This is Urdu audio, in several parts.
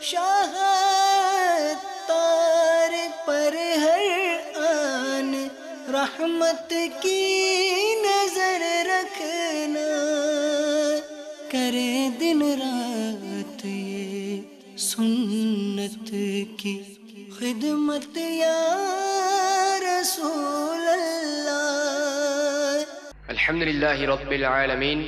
شاہ تار پر ہر آن رحمت کی نظر رکھنا، کرے دن رات یہ سنت کی خدمت یا رسول اللہ۔ الحمدللہ رب العالمین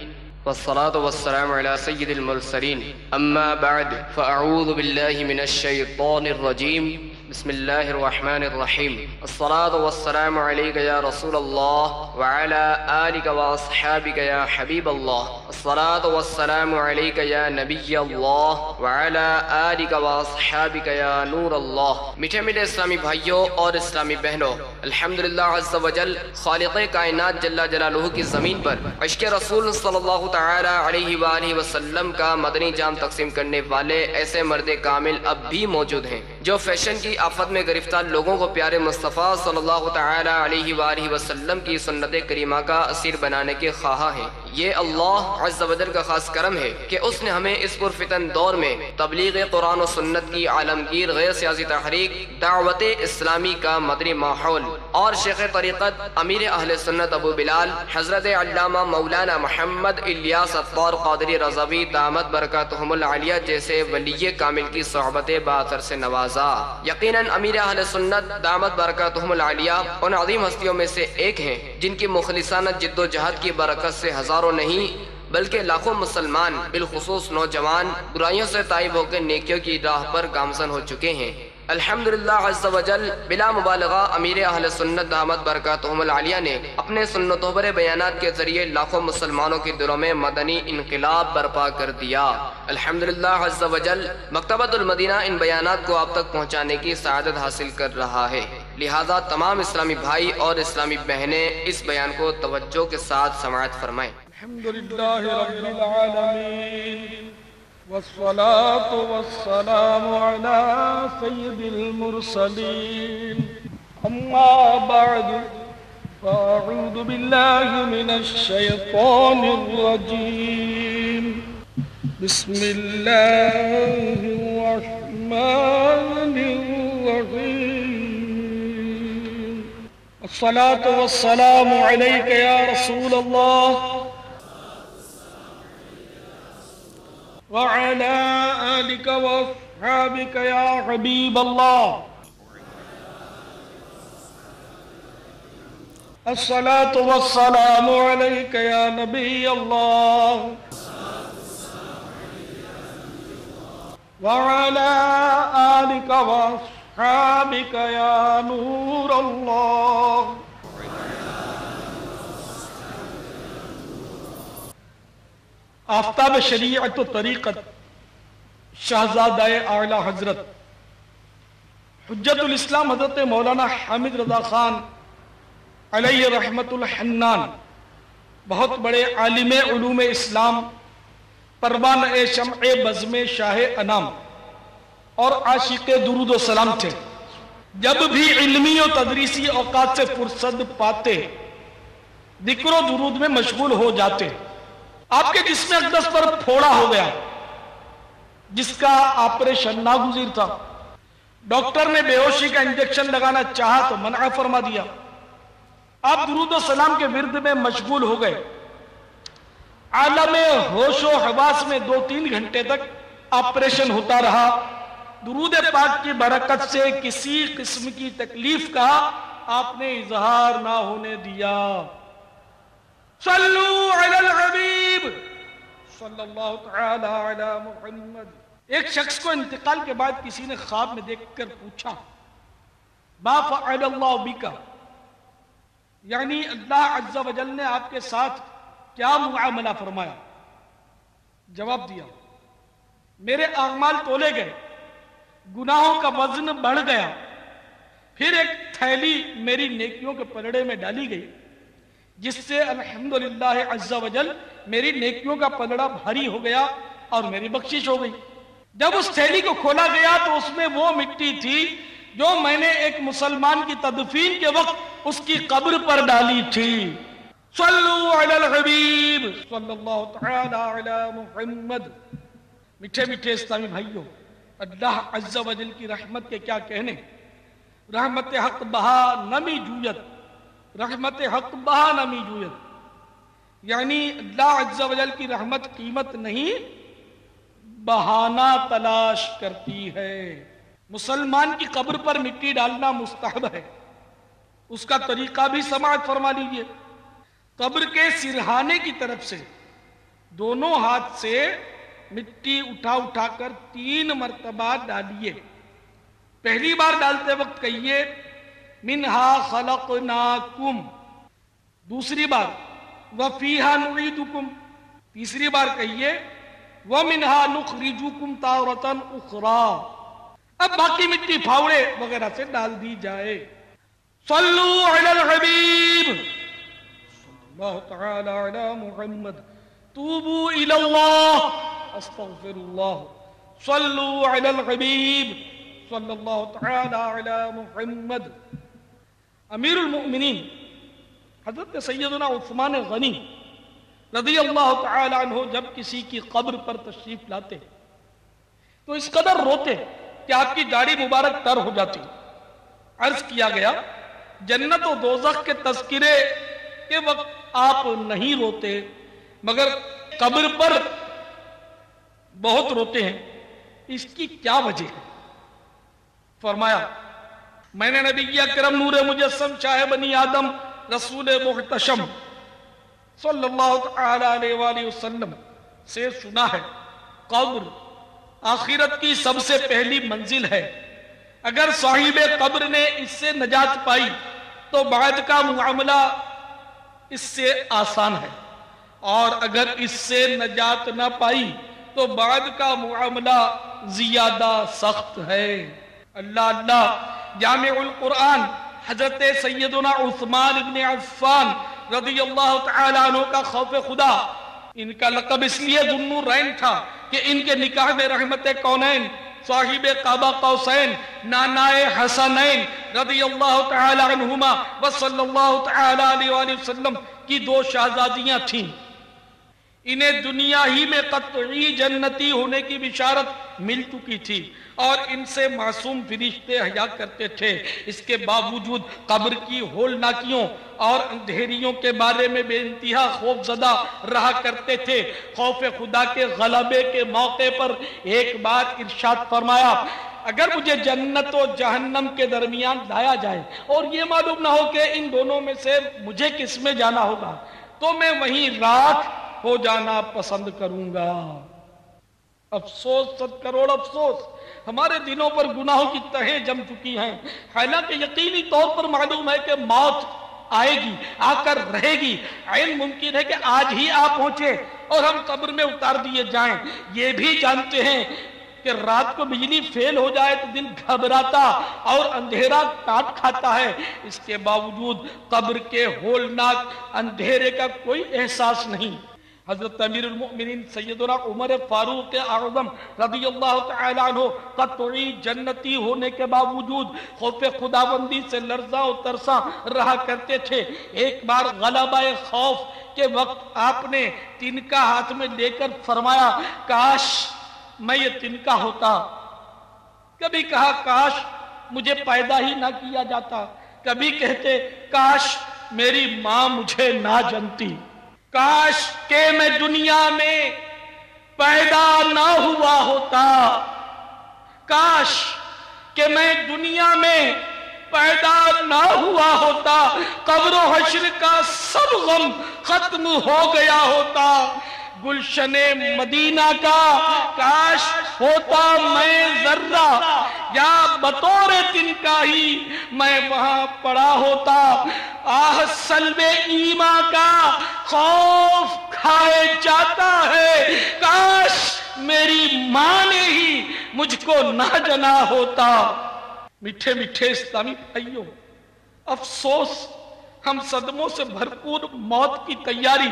والصلاة والسلام على سید المرسلین، اما بعد فاعوذ باللہ من الشیطان الرجیم، بسم اللہ الرحمن الرحیم۔ الصلاة والسلام علیک یا رسول اللہ وعلى آلک واصحابک یا حبیب اللہ۔ الصلاة والسلام علیک یا نبی اللہ وعلى آلک واصحابک یا نور اللہ۔ میٹھے میٹھے اسلامی بھائیوں اور اسلامی بہنوں، الحمدللہ عز و جل خالق کائنات جل جلالہ کی زمین پر عشق رسول صلی اللہ تعالی علیہ وآلہ وسلم کا مدنی جام تقسیم کرنے والے ایسے مرد کامل اب بھی موجود ہیں جو فیشن کی آفت میں گرفتار لوگوں کو پیارے مصطفیٰ صلی اللہ تعالی علیہ وآلہ وسلم کی سنت کریمہ کا اسیر بنانے کے خواہاں ہیں۔ یہ اللہ عز و جل کا خاص کرم ہے کہ اس نے ہمیں اس پرفتن دور میں تبلیغ قرآن و سنت کی عالمگیر غیر سیاسی تحریک، دعوت اسلامی کا مدنی ماحول اور شیخ طریقت امیر اہل سنت ابو بلال حضرت علامہ مولانا محمد الیاس عطار قادری رضوی دامت برکاتہم العالیہ جیسے ولی کامل کی صحبت باثر سے نوازا۔ یقیناً امیر اہل سنت دامت برکاتہم العالیہ ان عظیم ہستیوں میں سے ایک ہیں جن کی مخلصانہ جد و جہد کی برکت سے ہزاروں نہیں بلکہ لاکھوں مسلمان بالخصوص نوجوان برائیوں سے تائب ہو کے نیکیوں کی راہ پر گامزن ہو چکے ہیں۔ الحمدللہ عز و جل بلا مبالغہ امیر اہل سنت دامت برکاتہم العالیہ نے اپنے سنتوں پر بیانات کے ذریعے لاکھوں مسلمانوں کے دلوں میں مدنی انقلاب برپا کر دیا۔ الحمدللہ عز و جل مکتبۃ المدینہ ان بیانات کو آپ تک پہنچانے کی سعادت حاصل کر رہا ہے، لہذا تمام اسلامی بھائی اور اسلامی بہنیں اس بیان کو توجہ کے ساتھ سماعت فرمائیں۔ الحمدللہ رب العالمین والصلاة والسلام على سید المرسلین، اما بعد فاعوذ باللہ من الشیطان الرجیم، بسم اللہ الرحمن الرحیم۔ الصلاة والسلام علیک یا رسول اللہ وعلى آلك وأصحابك يا حبيب الله۔ الصلاة والسلام عليك يا نبي الله وعلى آلك وأصحابك يا نور الله۔ آفتاب شریعت و طریقت شہزادہ اعلیٰ حضرت حجت الاسلام حضرت مولانا حامد رضا خان علیہ رحمت الحنان، بہت بڑے عالم علوم اسلام، پروان شمع بزم شاہ انام اور عاشق درود و سلام تھے۔ جب بھی علمی و تدریسی اوقات سے فرصت پاتے ذکر و درود میں مشغول ہو جاتے۔ آپ کے جسم اقدس پر پھوڑا ہو گیا جس کا آپریشن ناگزیر تھا، ڈاکٹر نے بے ہوشی کا انجیکشن لگانا چاہا تو منع فرما دیا۔ آپ درود و سلام کے ورد میں مشغول ہو گئے۔ عالم ہوش و حواس میں 2-3 گھنٹے تک آپریشن ہوتا رہا۔ درود پاک کی برکت سے کسی قسم کی تکلیف کا آپ نے اظہار نہ ہونے دیا۔ صلو علی الحبیب صلی اللہ تعالی علی محمد۔ ایک شخص کو انتقال کے بعد کسی نے خواب میں دیکھ کر پوچھا، ما فعل اللہ بک، یعنی اللہ عز و جل نے آپ کے ساتھ کیا معاملہ فرمایا؟ جواب دیا، میرے اعمال تولے گئے، گناہوں کا وزن بڑھ گیا، پھر ایک تھیلی میری نیکیوں کے پلڑے میں ڈالی گئی جس سے الحمدللہ عز و جل میری نیکیوں کا پلڑا بھاری ہو گیا اور میری بخشش ہو گئی۔ جب اس تھیلی کو کھولا گیا تو اس میں وہ مٹی تھی جو میں نے ایک مسلمان کی تدفین کے وقت اس کی قبر پر ڈالی تھی۔ صلو علی الحبیب صلی اللہ تعالی علی محمد۔ میٹھے میٹھے اسلامی بھائیوں، اللہ عز و جل کی رحمت کے کیا کہنے، رحمت حق بہا نمی جویت، رحمت حق بہا نمی جویت، یعنی اللہ عز و جل کی رحمت قیمت نہیں بہانہ تلاش کرتی ہے۔ مسلمان کی قبر پر مٹی ڈالنا مستحب ہے، اس کا طریقہ بھی سماعت فرما لیجئے۔ قبر کے سرہانے کی طرف سے دونوں ہاتھ سے مٹی اٹھا کر 3 مرتبہ ڈالیے۔ پہلی بار ڈالتے وقت کہیے منہا خلقناکم، دوسری بار وفیہا نعیدکم، تیسری بار کہیے ومنہا نخرجکم تارۃ اخری۔ اب باقی مٹی پھاوڑے وغیرہ سے ڈال دی جائے۔ صلو علی الحبیب صلی اللہ تعالی علی محمد، توبوا الی اللہ استغفر اللہ، صلو علی الحبیب صلی اللہ تعالی علی محمد۔ امیر المؤمنین حضرت سیدنا عثمان غنی رضی اللہ تعالی عنہ جب کسی کی قبر پر تشریف لاتے تو اس قدر روتے کہ آپ کی داڑھی مبارک تر ہو جاتی۔ عرض کیا گیا جنت و دوزخ کے تذکرے کے وقت آپ نہیں روتے مگر قبر پر بہت روتے ہیں، اس کی کیا وجہ ہے؟ فرمایا میں نے نبی اکرم نور مجسم شاہ بنی آدم رسول محتشم صلی اللہ تعالی علیہ وآلہ وسلم سے سنا ہے قبر آخرت کی سب سے پہلی منزل ہے، اگر صاحب قبر نے اس سے نجات پائی تو بعد کا معاملہ اس سے آسان ہے، اور اگر اس سے نجات نہ پائی تو بعد کا معاملہ زیادہ سخت ہے۔ اللہ اللہ جامع القرآن حضرت سیدنا عثمان ابن عفان رضی اللہ تعالیٰ عنہ کا خوف خدا، ان کا لقب اس لیے ذو النورین تھا کہ ان کے نکاح میں رحمت کونین صاحب قاب قوسین نانائے حسنین رضی اللہ تعالیٰ عنہما وصلی اللہ تعالیٰ علیہ وآلہ وسلم کی 2 شہزادیاں تھیں۔ انہیں دنیا ہی میں قطعی جنتی ہونے کی بشارت مل چکی تھی اور ان سے معصوم فرشتے حیا کرتے تھے، اس کے باوجود قبر کی ہولناکیوں اور اندھیریوں کے بارے میں بے انتہا خوف زدہ رہا کرتے تھے۔ خوف خدا کے غلبے کے موقع پر ایک بار ارشاد فرمایا اگر مجھے جنت و جہنم کے درمیان لایا جائے اور یہ معلوم نہ ہو کہ ان دونوں میں سے مجھے کس میں جانا ہوگا تو میں وہیں راکھ ہو جانا پسند کروں گا۔ افسوس 100 کروڑ افسوس، ہمارے دلوں پر گناہوں کی تہیں جم چکی ہیں، حالانکہ یقینی طور پر معلوم ہے کہ موت آئے گی، آ کر رہے گی، عین ممکن ہے کہ آج ہی آ پہنچے اور ہم قبر میں اتار دیے جائیں۔ یہ بھی جانتے ہیں کہ رات کو بجلی فیل ہو جائے تو دن گھبراتا اور اندھیرا کاٹ کھاتا ہے، اس کے باوجود قبر کے ہولناک اندھیرے کا کوئی احساس نہیں۔ حضرت امیر المؤمنین سیدنا عمر فاروق اعظم رضی اللہ تعالی عنہ قطعی جنتی ہونے کے باوجود خوف خداوندی سے لرزاں و ترساں رہا کرتے تھے۔ ایک بار غلبہ خوف کے وقت آپ نے تنکا ہاتھ میں لے کر فرمایا کاش میں یہ تنکا ہوتا، کبھی کہا کاش مجھے پیدا ہی نہ کیا جاتا، کبھی کہتے کاش میری ماں مجھے نہ جنتی، کاش کہ میں دنیا میں پیدا نہ ہوا ہوتا، کاش کہ میں دنیا میں پیدا نہ ہوا ہوتا، قبر و حشر کا سب غم ختم ہو گیا ہوتا، گلشن مدینہ کا کاش ہوتا میں ذرہ یا بطور تنکا ہی میں وہاں پڑا ہوتا، آہ سلب ایمان کا خوف کھائے جاتا ہے، کاش میری ماں نے ہی مجھ کو نہ جنا ہوتا۔ میٹھے میٹھے اسلامی بھائیوں، افسوس ہم صدموں سے بھرپور موت کی تیاری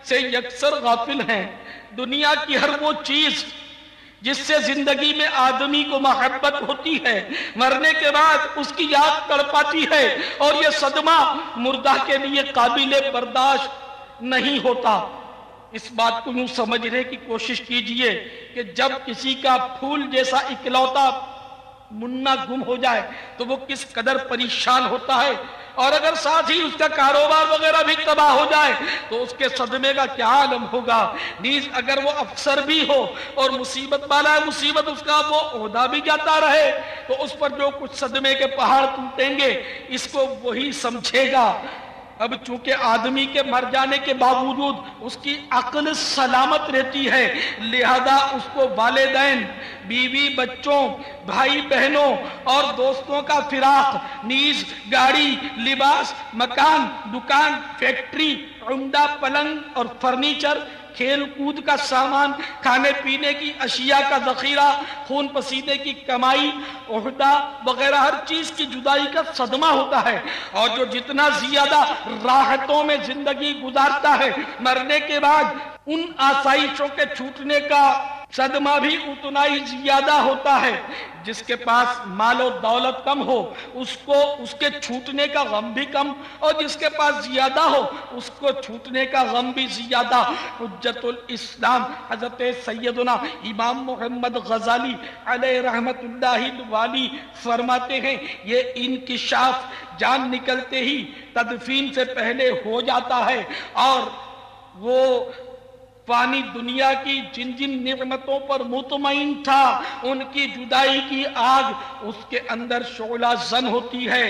سے یکسر غافل ہیں۔ دنیا کی ہر وہ چیز جس سے زندگی میں آدمی کو محبت ہوتی ہے مرنے کے بعد اس کی یاد تڑپاتی ہے، اور یہ صدمہ مردہ کے لیے قابل برداشت نہیں ہوتا۔ اس بات کو یوں سمجھنے کی کوشش کیجئے کہ جب کسی کا پھول جیسا اکلوتا منا گم ہو جائے تو وہ کس قدر پریشان ہوتا ہے، اور اگر ساتھ ہی اس کا کاروبار وغیرہ بھی تباہ ہو جائے تو اس کے صدمے کا کیا عالم ہوگا۔ نیز اگر وہ افسر بھی ہو اور مصیبت والا ہے، مصیبت اس کا وہ عہدہ بھی جاتا رہے تو اس پر جو کچھ صدمے کے پہاڑ ٹوٹیں گے اس کو وہی سمجھے گا۔ اب چونکہ آدمی کے مر جانے کے باوجود اس کی عقل سلامت رہتی ہے، لہذا اس کو والدین، بیوی، بچوں، بھائی بہنوں اور دوستوں کا فراق، نیز گاڑی، لباس، مکان، دکان، فیکٹری، عمدہ پلنگ اور فرنیچر، کھیل کود کا سامان، کھانے پینے کی اشیاء کا ذخیرہ، خون پسینے کی کمائی، عہدہ وغیرہ ہر چیز کی جدائی کا صدمہ ہوتا ہے، اور جو جتنا زیادہ راحتوں میں زندگی گزارتا ہے، مرنے کے بعد ان آسائشوں کے چھوٹنے کا صدمہ بھی اتنا ہی زیادہ ہوتا ہے۔ جس کے پاس مال و دولت کم ہو اس کو اس کے چھوٹنے کا غم بھی کم، اور جس کے پاس زیادہ ہو اس کو چھوٹنے کا غم بھی زیادہ۔ حجت الاسلام حضرت سیدنا امام محمد غزالی علیہ رحمت اللہ الوالی فرماتے ہیں، یہ انکشاف جان نکلتے ہی تدفین سے پہلے ہو جاتا ہے، اور وہ فانی دنیا کی جن جن نعمتوں پر مطمئن تھا ان کی جدائی کی آگ اس کے اندر شعلہ زن ہوتی ہے۔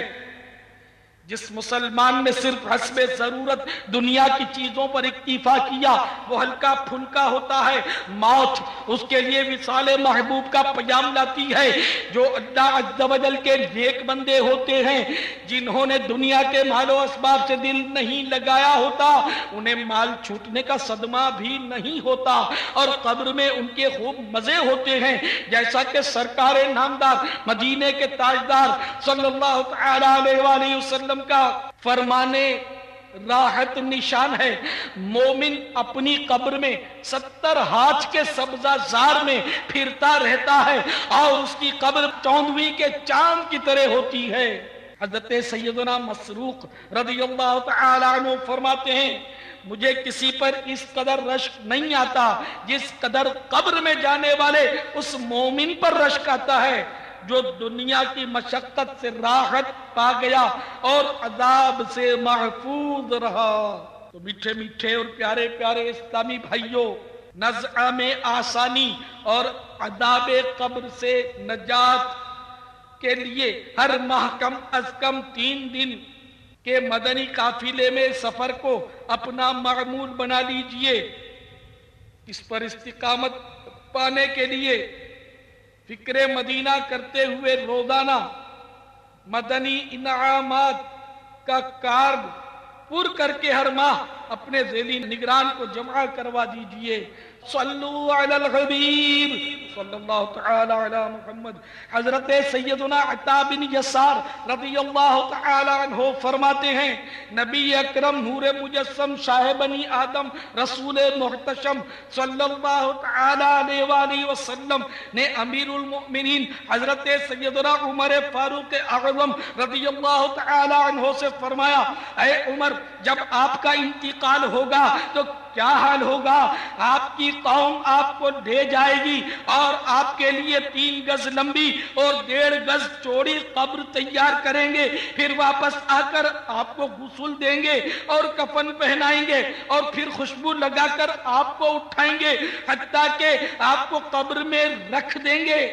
جس مسلمان نے صرف حسب ضرورت دنیا کی چیزوں پر اکتفا کیا وہ ہلکا پھلکا ہوتا ہے، موت اس کے لیے وصال محبوب کا پیام لاتی ہے۔ جو اللہ عز و جل کے نیک بندے ہوتے ہیں جنہوں نے دنیا کے مال و اسباب سے دل نہیں لگایا ہوتا انہیں مال چھوٹنے کا صدمہ بھی نہیں ہوتا، اور قبر میں ان کے خوب مزے ہوتے ہیں، جیسا کہ سرکار نامدار مدینے کے تاجدار صلی اللہ علیہ وسلم کا فرمانے راحت نشان ہے۔ مومن اپنی قبر میں 70 ہاتھ کے سبزہ زار میں پھرتا رہتا ہے اور اس کی قبر چوندویں کے چاند کی طرح ہوتی ہے۔ حضرت سیدنا مسروق رضی اللہ تعالی عنہ فرماتے ہیں، مجھے کسی پر اس قدر رشک نہیں آتا جس قدر قبر میں جانے والے اس مومن پر رشک آتا ہے جو دنیا کی مشقت سے راحت پا گیا اور عذاب سے محفوظ رہا۔ تو میٹھے میٹھے اور پیارے پیارے اسلامی بھائیوں، نزع میں آسانی اور عذاب قبر سے نجات کے لیے ہر ماہ کم از کم 3 دن کے مدنی قافلے میں سفر کو اپنا معمول بنا لیجئے۔ اس پر استقامت پانے کے لیے فکر مدینہ کرتے ہوئے روزانہ مدنی انعامات کا کارڈ پر کر کے ہر ماہ اپنے ذیلی نگران کو جمع کروا دیجئے۔ صلو علی الحبیب صلی اللہ تعالی علی محمد۔ حضرت سیدنا عطا بن یسار رضی اللہ تعالی عنہ فرماتے ہیں، نبی اکرم نور مجسم شاہ بنی آدم رسول محتشم صلی اللہ تعالی علیہ وآلہ وسلم نے امیر المؤمنین حضرت سیدنا عمر فاروق اعظم رضی اللہ تعالی عنہ سے فرمایا، اے عمر، جب آپ کا انتقال ہوگا تو کیا حال ہوگا؟ آپ کی قوم آپ کو لے جائے گی اور آپ کے لیے 3 گز لمبی اور 1.5 گز چوڑی قبر تیار کریں گے، پھر واپس آ کر آپ کو غسل دیں گے اور کفن پہنائیں گے اور پھر خوشبو لگا کر آپ کو اٹھائیں گے حتیٰ کہ آپ کو قبر میں رکھ دیں گے،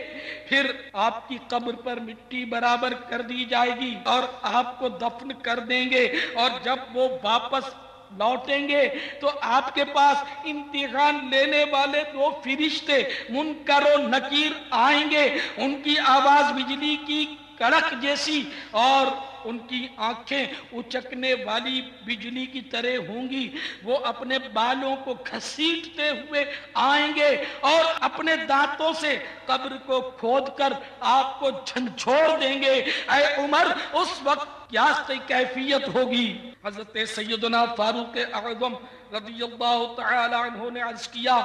پھر آپ کی قبر پر مٹی برابر کر دی جائے گی اور آپ کو دفن کر دیں گے، اور جب وہ واپس لوٹیں گے تو آپ کے پاس امتحان لینے والے 2 فرشتے منکر و نکیر آئیں گے، ان کی آواز بجلی کی کڑک جیسی اور ان کی آنکھیں اچکنے والی بجلی کی طرح ہوں گی، وہ اپنے بالوں کو گھسیٹتے ہوئے آئیں گے اور اپنے دانتوں سے قبر کو کھود کر آپ کو جھنجھوڑ دیں گے۔ اے عمر، اس وقت کیا کیفیت ہوگی؟ حضرت سیدنا فاروق اعظم رضی اللہ تعالی عنہ نے عرض کیا،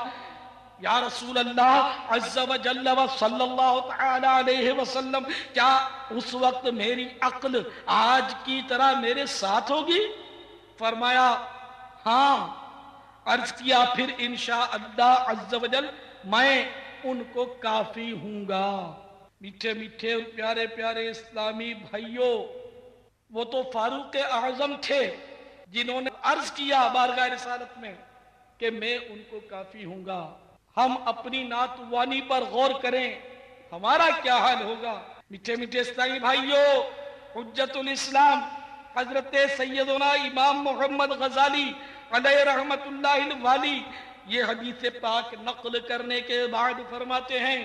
یا رسول اللہ عز و جل و صلی اللہ تعالی علیہ وسلم، کیا اس وقت میری عقل آج کی طرح میرے ساتھ ہوگی؟ فرمایا، ہاں عرض کیا پھر انشاء اللہ عز و جل میں ان کو کافی ہوں گا۔ میٹھے میٹھے اور پیارے پیارے اسلامی بھائیوں، وہ تو فاروق اعظم تھے جنہوں نے عرض کیا بارگاہ رسالت میں کہ میں ان کو کافی ہوں گا۔ ہم اپنی نعت وانی پر غور کریں، ہمارا کیا حال ہوگا؟ میٹھے میٹھے اسلامی بھائیوں، حجت الاسلام حضرت سیدنا امام محمد غزالی علیہ رحمت اللہ الوالی یہ حدیث پاک نقل کرنے کے بعد فرماتے ہیں،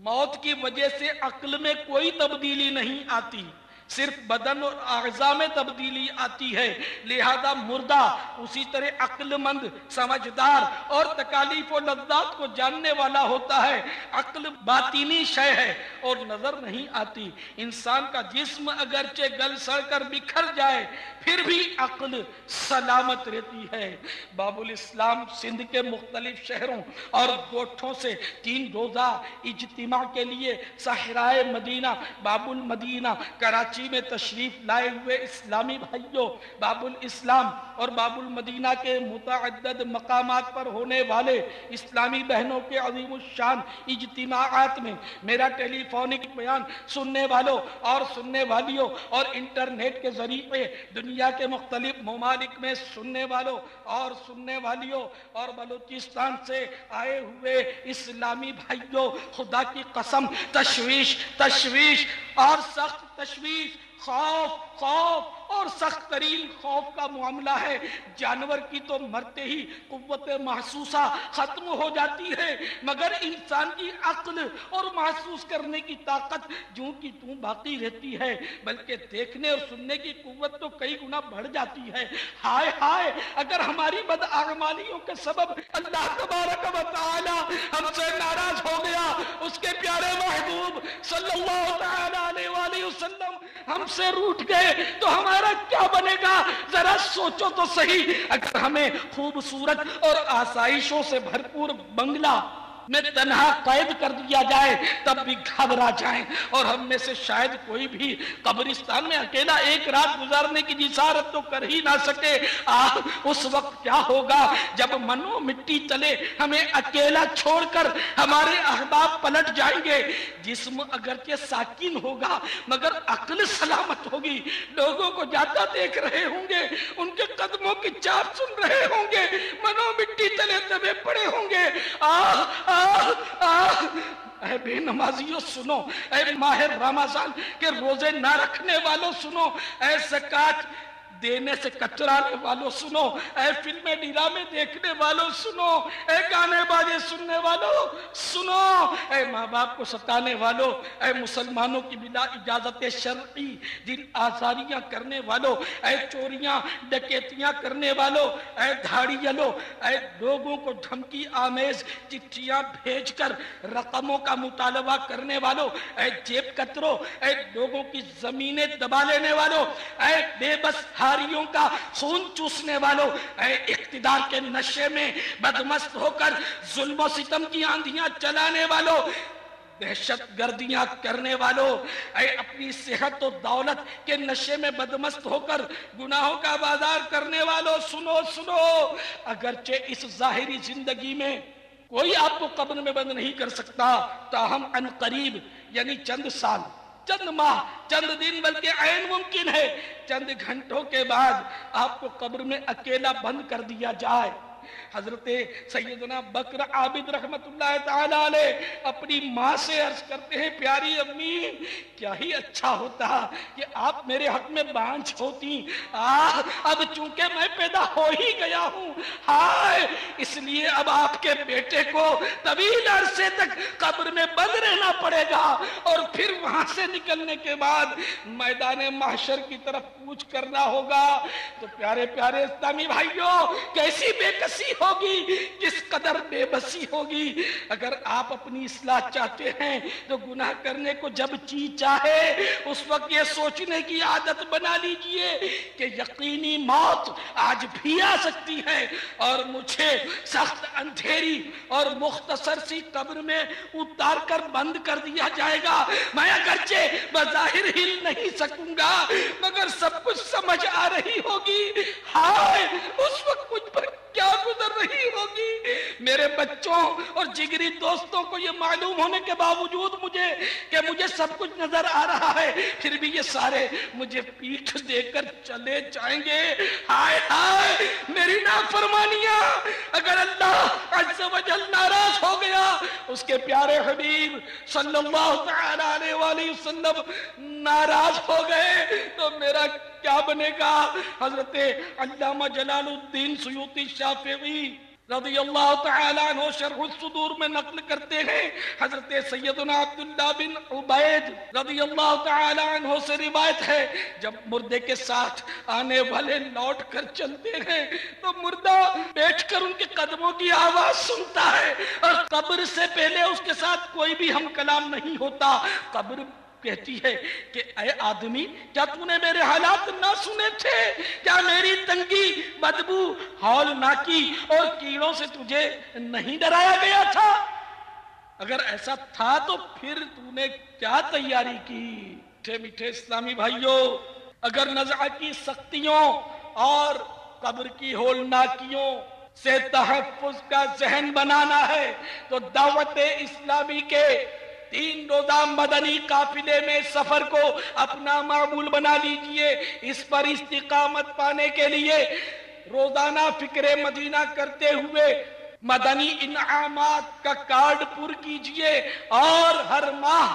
موت کی وجہ سے عقل میں کوئی تبدیلی نہیں آتی، صرف بدن اور اعضاء میں تبدیلی آتی ہے، لہذا مردہ اسی طرح عقل مند، سمجھدار اور تکالیف و لذات کو جاننے والا ہوتا ہے۔ عقل باطنی شے ہے اور نظر نہیں آتی۔ انسان کا جسم اگرچہ گل سڑ کر بکھر جائے پھر بھی عقل سلامت رہتی ہے۔ باب الاسلام سندھ کے مختلف شہروں اور گوٹھوں سے 3 روزہ اجتماع کے لیے صحرائے مدینہ باب المدینہ کراچی میں تشریف لائے ہوئے اسلامی بھائیوں، باب الاسلام اور باب المدینہ کے متعدد مقامات پر ہونے والے اسلامی بہنوں کے عظیم الشان اجتماعات میں میرا ٹیلی فونک بیان سننے والوں اور سننے والیوں اور انٹرنیٹ کے ذریعے دنیا کے مختلف ممالک میں سننے والوں اور سننے والیوں اور بلوچستان سے آئے ہوئے اسلامی بھائیوں، خدا کی قسم تشویش اور سخت تشویش، خوف اور سخت ترین خوف کا معاملہ ہے۔ جانور کی تو مرتے ہی قوت محسوسہ ختم ہو جاتی ہے، مگر انسان کی عقل اور محسوس کرنے کی طاقت جوں کی توں باقی رہتی ہے، بلکہ دیکھنے اور سننے کی قوت تو کئی گنا بڑھ جاتی ہے۔ ہائے ہائے، اگر ہماری بداعمالیوں کے سبب اللہ تبارک و تعالی ہم سے ناراض ہو گیا، اس کے پیارے محبوب صلی اللہ تعالی علیہ وآلہ وسلم ہم سے روٹھ گئے تو ہمارا کیا بنے گا؟ ذرا سوچو تو صحیح۔ اگر ہمیں خوبصورت اور آسائشوں سے بھرپور بنگلہ میں تنہا قید کر دیا جائے تب بھی گھبرا جائیں، اور ہم میں سے شاید کوئی بھی قبرستان میں اکیلا ایک رات گزارنے کی جسارت تو کر ہی نہ سکے۔ اس وقت کیا ہوگا جب منو مٹی چلے ہمیں اکیلا چھوڑ کر ہمارے احباب پلٹ جائیں گے؟ جسم اگرچہ ساکن ہوگا مگر عقل سلامت ہوگی، لوگوں کو جاتا دیکھ رہے ہوں گے، ان کے قدموں کی چاپ سن رہے ہوں گے، منو مٹی چلے دبے پڑے ہوں گے۔ اے بے نمازیوں سنو، اے ماہ رمضان کے روزے نہ رکھنے والوں سنو، اے زکوٰۃ دینے سے کترانے والوں سنو، اے فلمیں ڈرامے دیکھنے والوں سنو، اے گانے باجے سننے والوں سنو، اے ماں باپ کو ستانے والوں، اے مسلمانوں کی بلا اجازت شرعی دل آزاریاں کرنے والوں، اے چوریاں ڈکیتیاں کرنے والوں، اے دھاڑیالوں، اے لوگوں کو دھمکی آمیز چٹھیاں بھیج کر رقموں کا مطالبہ کرنے والوں، اے جیب کتروں، اے لوگوں کی زمینیں دبا لینے والوں، اے بے بس ہاریوں کا خون چوسنے والوں، اے اقتدار کے نشے میں بدمست ہو کر ظلم و ستم کی آندھیاں چلانے والوں، دہشت گردیاں کرنے والوں، اے اپنی صحت و دولت کے نشے میں بدمست ہو کر گناہوں کا بازار کرنے والوں سنو سنو، اگرچہ اس ظاہری زندگی میں کوئی آپ کو قبر میں بند نہیں کر سکتا، تاہم عن قریب یعنی چند سال، چند ماہ، چند دن بلکہ عین ممکن ہے چند گھنٹوں کے بعد آپ کو قبر میں اکیلا بند کر دیا جائے۔ حضرت سیدنا بکر عابد رحمت اللہ تعالی علیہ اپنی ماں سے عرض کرتے ہیں، پیاری امی کیا ہی اچھا ہوتا کہ آپ میرے حق میں بانجھ ہوتی، اب چونکہ میں پیدا ہو ہی گیا ہوں، ہائے اس لیے اب آپ کے بیٹے کو طویل عرصے تک قبر میں بند رہنا پڑے گا، اور پھر وہاں سے نکلنے کے بعد میدان محشر کی طرف کوچ کرنا ہوگا۔ تو پیارے پیارے اسلامی بھائیوں، کیسی بے کسی ہوگی، کس قدر بے بسی ہوگی۔ اگر آپ اپنی اصلاح چاہتے ہیں تو گناہ کرنے کو جب جی چاہے اس وقت یہ سوچنے کی عادت بنا لیجئے کہ یقینی موت آج بھی آ سکتی ہے اور مجھے سخت اندھیری اور مختصر سی قبر میں اتار کر بند کر دیا جائے گا۔ میں اگرچہ بظاہر ہل نہیں سکوں گا مگر سب کچھ سمجھ آ رہی ہوگی۔ ہائے اس وقت مجھ پر کیا گزر رہی ہوگی؟ میرے بچوں اور جگری دوستوں کو یہ معلوم ہونے کے باوجود مجھے سب کچھ نظر آ رہا ہے، پھر بھی یہ سارے مجھے پیٹھ دے کر چلے جائیں گے۔ ہائے ہائے میری نافرمانیاں، اگر اللہ عز و جل ناراض ہو گیا، اس کے پیارے حبیب صلی اللہ تعالی علیہ وآلہ وسلم ناراض ہو گئے تو میرا کیا بنے گا؟ حضرت علامہ جلال الدین سیوطی شافعی رضی اللہ تعالی عنہ شرح الصدور میں نقل کرتے ہیں، حضرت سیدنا عبداللہ بن عبید رضی اللہ تعالی عنہ سے روایت ہے، جب مردے کے ساتھ آنے والے لوٹ کر چلتے ہیں تو مردہ بیٹھ کر ان کے قدموں کی آواز سنتا ہے، اور قبر سے پہلے اس کے ساتھ کوئی بھی ہم کلام نہیں ہوتا۔ قبر کہتی ہے کہ اے آدمی، کیا تو نے میرے حالات نہ سنے تھے؟ کیا میری تنگی، بدبو، ہولناکی اور کیڑوں سے تجھے نہیں ڈرایا گیا تھا؟ اگر ایسا تھا تو پھر تو نے کیا تیاری کی؟ میٹھے میٹھے اسلامی بھائیوں، اگر نزع کی سختیوں اور قبر کی ہولناکیوں سے تحفظ کا ذہن بنانا ہے تو دعوت اسلامی کے 3 روزہ مدنی قافلے میں سفر کو اپنا معمول بنا لیجئے۔ اس پر استقامت پانے کے لیے روزانہ فکر مدینہ کرتے ہوئے مدنی انعامات کا کارڈ پر کیجئے، اور ہر ماہ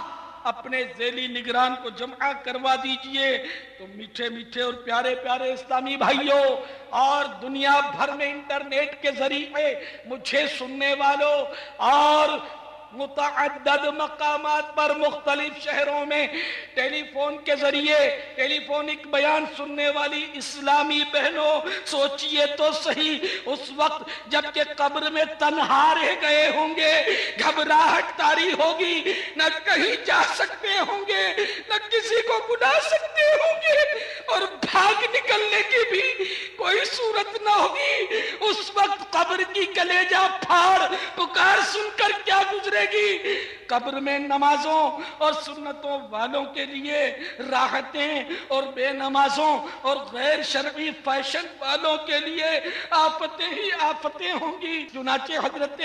اپنے ذیلی نگران کو جمع کروا دیجئے۔ تو میٹھے میٹھے اور پیارے پیارے اسلامی بھائیوں اور دنیا بھر میں انٹرنیٹ کے ذریعے مجھے سننے والوں اور متعدد مقامات پر مختلف شہروں میں ٹیلی فون کے ذریعے ٹیلی فونک بیان سننے والی اسلامی بہنوں، سوچئے تو صحیح، اس وقت جب کہ قبر میں تنہا رہ گئے ہوں گے، گھبراہٹ طاری ہوگی، نہ کہیں جا سکتے ہوں گے، نہ کسی کو بلا سکتے ہوں گے، اور بھاگ نکلنے کی بھی کوئی صورت نہ ہوگی، اس وقت قبر کی کلیجہ پھاڑ پکار سن کر کیا گزرے گی؟ قبر میں نمازوں اور سنتوں والوں کے لیے راحتیں، اور بے نمازوں اور غیر شرعی فیشن والوں کے لیے آفتیں ہی آفتیں ہوں گی۔ چنانچہ حضرت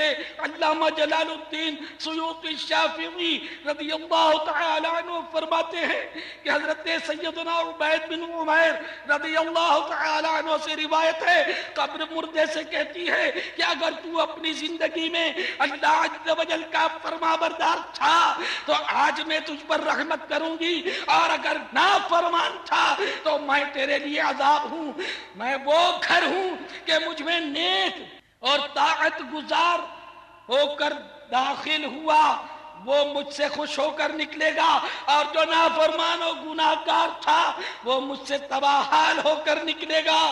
علامہ جلال الدین سیوطی شافعی رضی اللہ تعالی عنہ فرماتے ہیں کہ حضرت سیدنا عبید بن عمیر رضی اللہ تعالی عنہ سے روایت ہے، قبر مردے سے کہتی ہے کہ اگر تو اپنی زندگی میں اللہ عز و جل کا فرما بردار تھا تو آج میں تجھ پر رحمت کروں گی، اور اگر نافرمان تھا تو میں تیرے لیے عذاب ہوں۔ میں وہ گھر ہوں کہ مجھ میں نیک اور طاعت گزار ہو کر داخل ہوا وہ مجھ سے خوش ہو کر نکلے گا، اور جو نافرمان و گناہگار تھا وہ مجھ سے تباہ حال ہو کر نکلے گا۔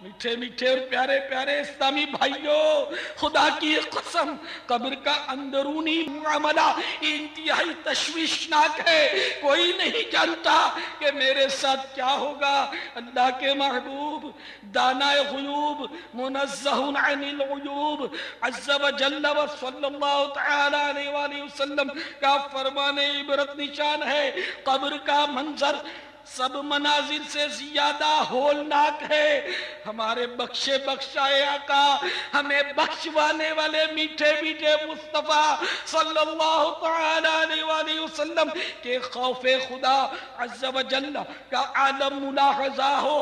میٹھے میٹھے اور پیارے پیارے اسلامی بھائیوں، خدا کی قسم قبر کا اندرونی معاملہ انتہائی تشویشناک ہے۔ کوئی نہیں جانتا کہ میرے ساتھ کیا ہوگا۔ اللہ کے محبوب دانا غیوب منزہ عن العیوب عز و جل و صلی اللہ تعالی علیہ وآلہ وسلم کا فرمان عبرت نشان ہے، قبر کا منظر سب مناظر سے زیادہ ہولناک ہے۔ ہمارے بخشائے آقا، ہمیں بخشوانے والے میٹھے میٹھے مصطفیٰ صلی اللہ تعالی علیہ وآلہ وسلم کے خوف خدا عز و جل کا عالم ملاحظہ ہو۔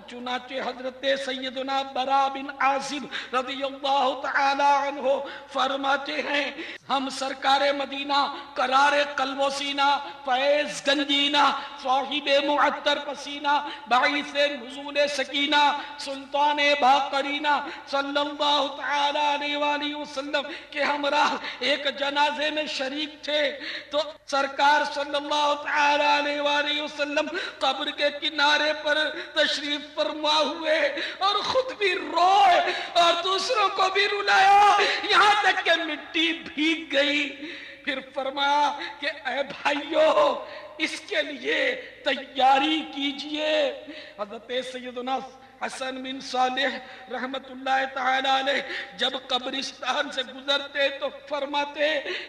چنانچہ حضرت سیدنا برا بن عازب رضی اللہ تعالی عنہ فرماتے ہیں، ہم سرکار مدینہ قرار قلب و سینہ، فیض گنجینہ، صاحب معطر پسینہ، باعث نزول سکینہ، سلطان باقرینہ صلی اللہ تعالی علیہ وآلہ وسلم کے ہمراہ ایک جنازے میں شریک تھے، تو سرکار صلی اللہ تعالی علیہ وآلہ وسلم قبر کے کنارے پر تشریف فرما ہوئے، اور خود بھی روئے اور دوسروں کو بھی رلایا، یہاں تک کہ مٹی بھیگ گئی۔ پھر فرمایا کہ اے بھائیو، اس کے لیے تیاری کیجئے۔ حضرت سیدنا حسن بن صالح رحمت اللہ تعالی علیہ جب قبرستان سے گزرتے تو فرماتے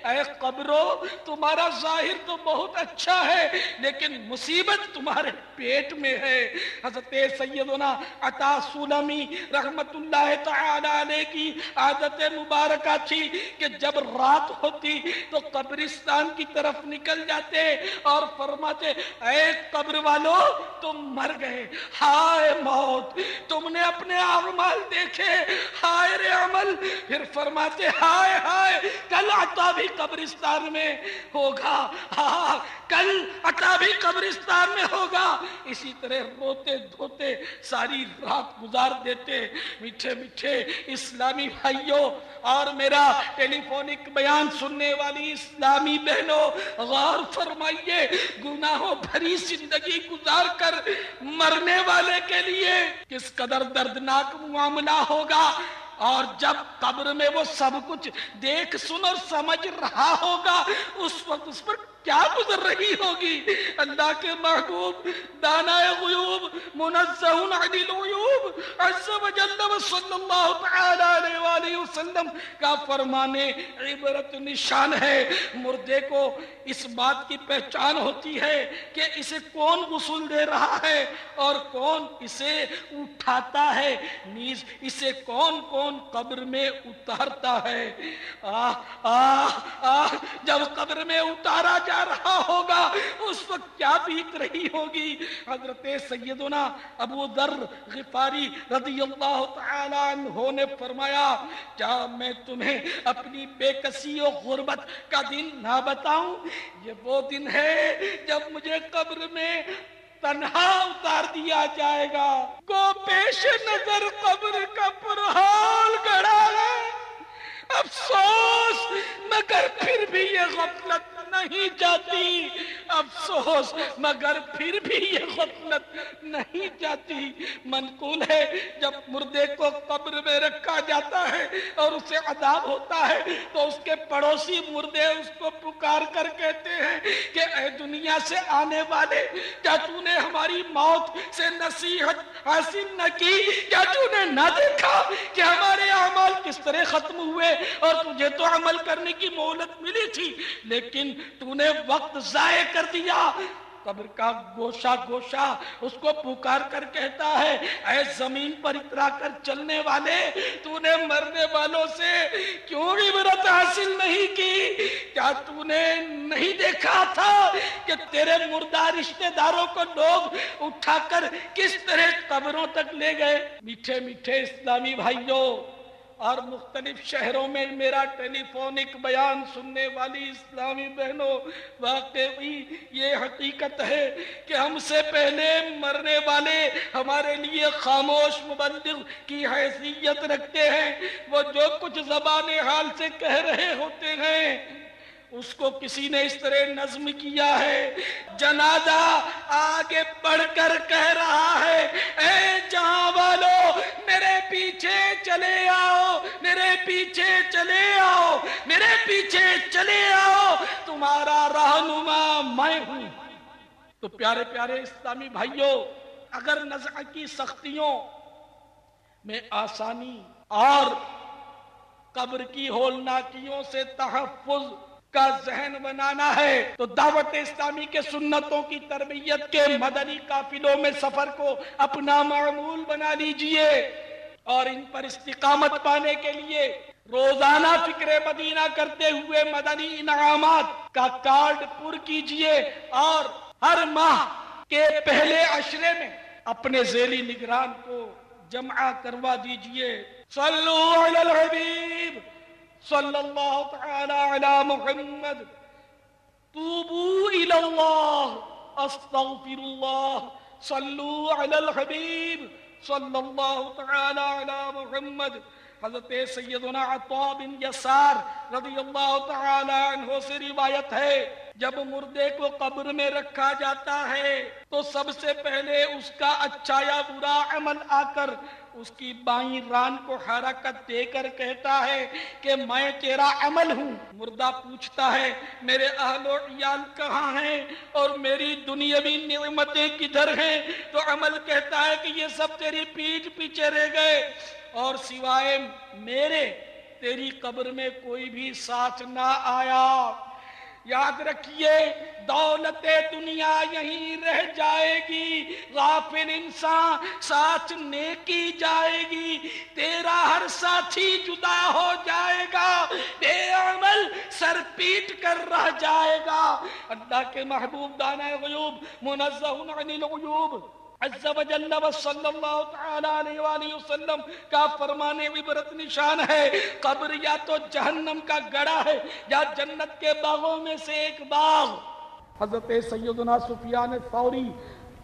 اے قبرو تمہارا ظاہر تو بہت اچھا ہے لیکن مصیبت تمہارے پیٹ میں ہے۔ حضرت سیدنا عطا سلمی رحمت اللہ تعالی علیہ کی عادت مبارکہ تھی کہ جب رات ہوتی تو قبرستان کی طرف نکل جاتے اور فرماتے اے قبر والو تم مر گئے، ہائے موت، تم نے اپنے اعمال دیکھے، ہائے رے عمل۔ پھر فرماتے ہائے ہائے کل عطا بھی قبرستان میں ہوگا، ہاں کل عطا بھی قبرستان میں ہوگا۔ اسی طرح روتے دھوتے ساری رات گزار دیتے۔ میٹھے میٹھے اسلامی بھائیوں اور میرا ٹیلی فونک بیان سننے والی اسلامی بہنوں، غور فرمائیے گناہوں بھری زندگی گزار کر مرنے والے کے لیے کس قدر دردناک معاملہ ہوگا، اور جب قبر میں وہ سب کچھ دیکھ سن اور سمجھ رہا ہوگا اس وقت اس پر کیا گزر رہی ہوگی۔ اللہ کے محبوب دانا غیوب منزہ عن العیوب عز و جل و صلی اللہ تعالی علیہ وآلہ وسلم کا فرمانے عبرت نشان ہے۔ مردے کو اس بات کی پہچان ہوتی ہے کہ اسے کون غسل دے رہا ہے اور کون اسے اٹھاتا ہے، نیز اسے کون کون قبر میں اتارتا ہے۔ جب قبر میں اتارا جا رہا ہوگا اس وقت کیا بیت رہی ہوگی۔ حضرت سیدنا ابو ذر غفاری رضی اللہ تعالی عنہ نے فرمایا کیا میں تمہیں اپنی بے کسی و غربت کا دن نہ بتاؤں؟ یہ وہ دن ہے جب مجھے قبر میں تنہا اتار دیا جائے گا، کو پیش نظر قبر کا پرحال گڑا ہے۔ افسوس مگر پھر بھی یہ غفلت نہیں جاتی، افسوس مگر پھر بھی یہ غفلت نہیں جاتی۔ منقول ہے جب مردے کو قبر میں رکھا جاتا ہے اور اسے عذاب ہوتا ہے تو اس کے پڑوسی مردے اس کو پکار کر کہتے ہیں کہ اے دنیا سے آنے والے، کیا تو نے ہماری موت سے نصیحت حاصل نہ کی؟ کیا تو نے نہ دیکھا کہ ہمارے اعمال کس طرح ختم ہوئے اور تجھے تو عمل کرنے کی مہلت ملی تھی لیکن تو نے وقت ضائع کر دیا۔ قبر کا گوشہ گوشہ اس کو پکار کر کہتا ہے اے زمین پر اترا کر چلنے والے، تو نے مرنے والوں سے کیوں عبرت حاصل نہیں کی؟ کیا تو نے نہیں دیکھا تھا کہ تیرے مردہ رشتہ داروں کو لوگ اٹھا کر کس طرح قبروں تک لے گئے؟ میٹھے میٹھے اسلامی بھائیوں اور مختلف شہروں میں میرا ٹیلی فونک بیان سننے والی اسلامی بہنوں، واقعی یہ حقیقت ہے کہ ہم سے پہلے مرنے والے ہمارے لیے خاموش مبلغ کی حیثیت رکھتے ہیں۔ وہ جو کچھ زبان حال سے کہہ رہے ہوتے ہیں اس کو کسی نے اس طرح نظم کیا ہے۔ جنازہ آگے بڑھ کر کہہ رہا ہے اے جہاں والو میرے پیچھے چلے آؤ، میرے پیچھے چلے آؤ، میرے پیچھے چلے آؤ، تمہارا رہنما میں ہوں۔ تو پیارے پیارے اسلامی بھائیوں، اگر نزع کی سختیوں میں آسانی اور قبر کی ہولناکیوں سے تحفظ کا ذہن بنانا ہے تو دعوت اسلامی کے سنتوں کی تربیت کے مدنی قافلوں میں سفر کو اپنا معمول بنا لیجئے اور ان پر استقامت پانے کے لیے روزانہ فکر مدینہ کرتے ہوئے مدنی انعامات کا کارڈ پر کیجئے اور ہر ماہ کے پہلے عشرے میں اپنے ذیلی نگران کو جمع کروا دیجئے۔ صلو علی الحبیب صلی اللہ تعالی علی محمد، توبوا الی اللہ، استغفر اللہ، صلو علی الحبیب صلی اللہ تعالی علی محمد۔ حضرت سیدنا عطا بن یسار رضی اللہ تعالی عنہ سے روایت ہے جب مردے کو قبر میں رکھا جاتا ہے تو سب سے پہلے اس کا اچھا یا برا عمل آ کر اس کی بائیں ران کو حرکت دے کر کہتا ہے کہ میں تیرا عمل ہوں۔ مردہ پوچھتا ہے میرے اہل و عیال کہاں ہیں اور میری دنیاوی نعمتیں کدھر ہیں؟ تو عمل کہتا ہے کہ یہ سب تیری پیٹھ پیچھے رہ گئے اور سوائے میرے تیری قبر میں کوئی بھی ساتھ نہ آیا۔ یاد رکھیے دولت دنیا یہیں رہ جائے گی، غافل انسان ساتھ نیکی جائے گی، تیرا ہر ساتھی جدا ہو جائے گا، بے عمل سر پیٹ کر رہ جائے گا۔ اللہ کے محبوب دانا غیوب منزہ عن العیوب عز و جل و صلی اللہ تعالی علیہ وآلہ وسلم کا فرمان عبرت نشان ہے، قبر یا تو جہنم کا گڑھا ہے یا جنت کے باغوں میں سے ایک باغ۔ حضرت سیدنا سفیان ثوری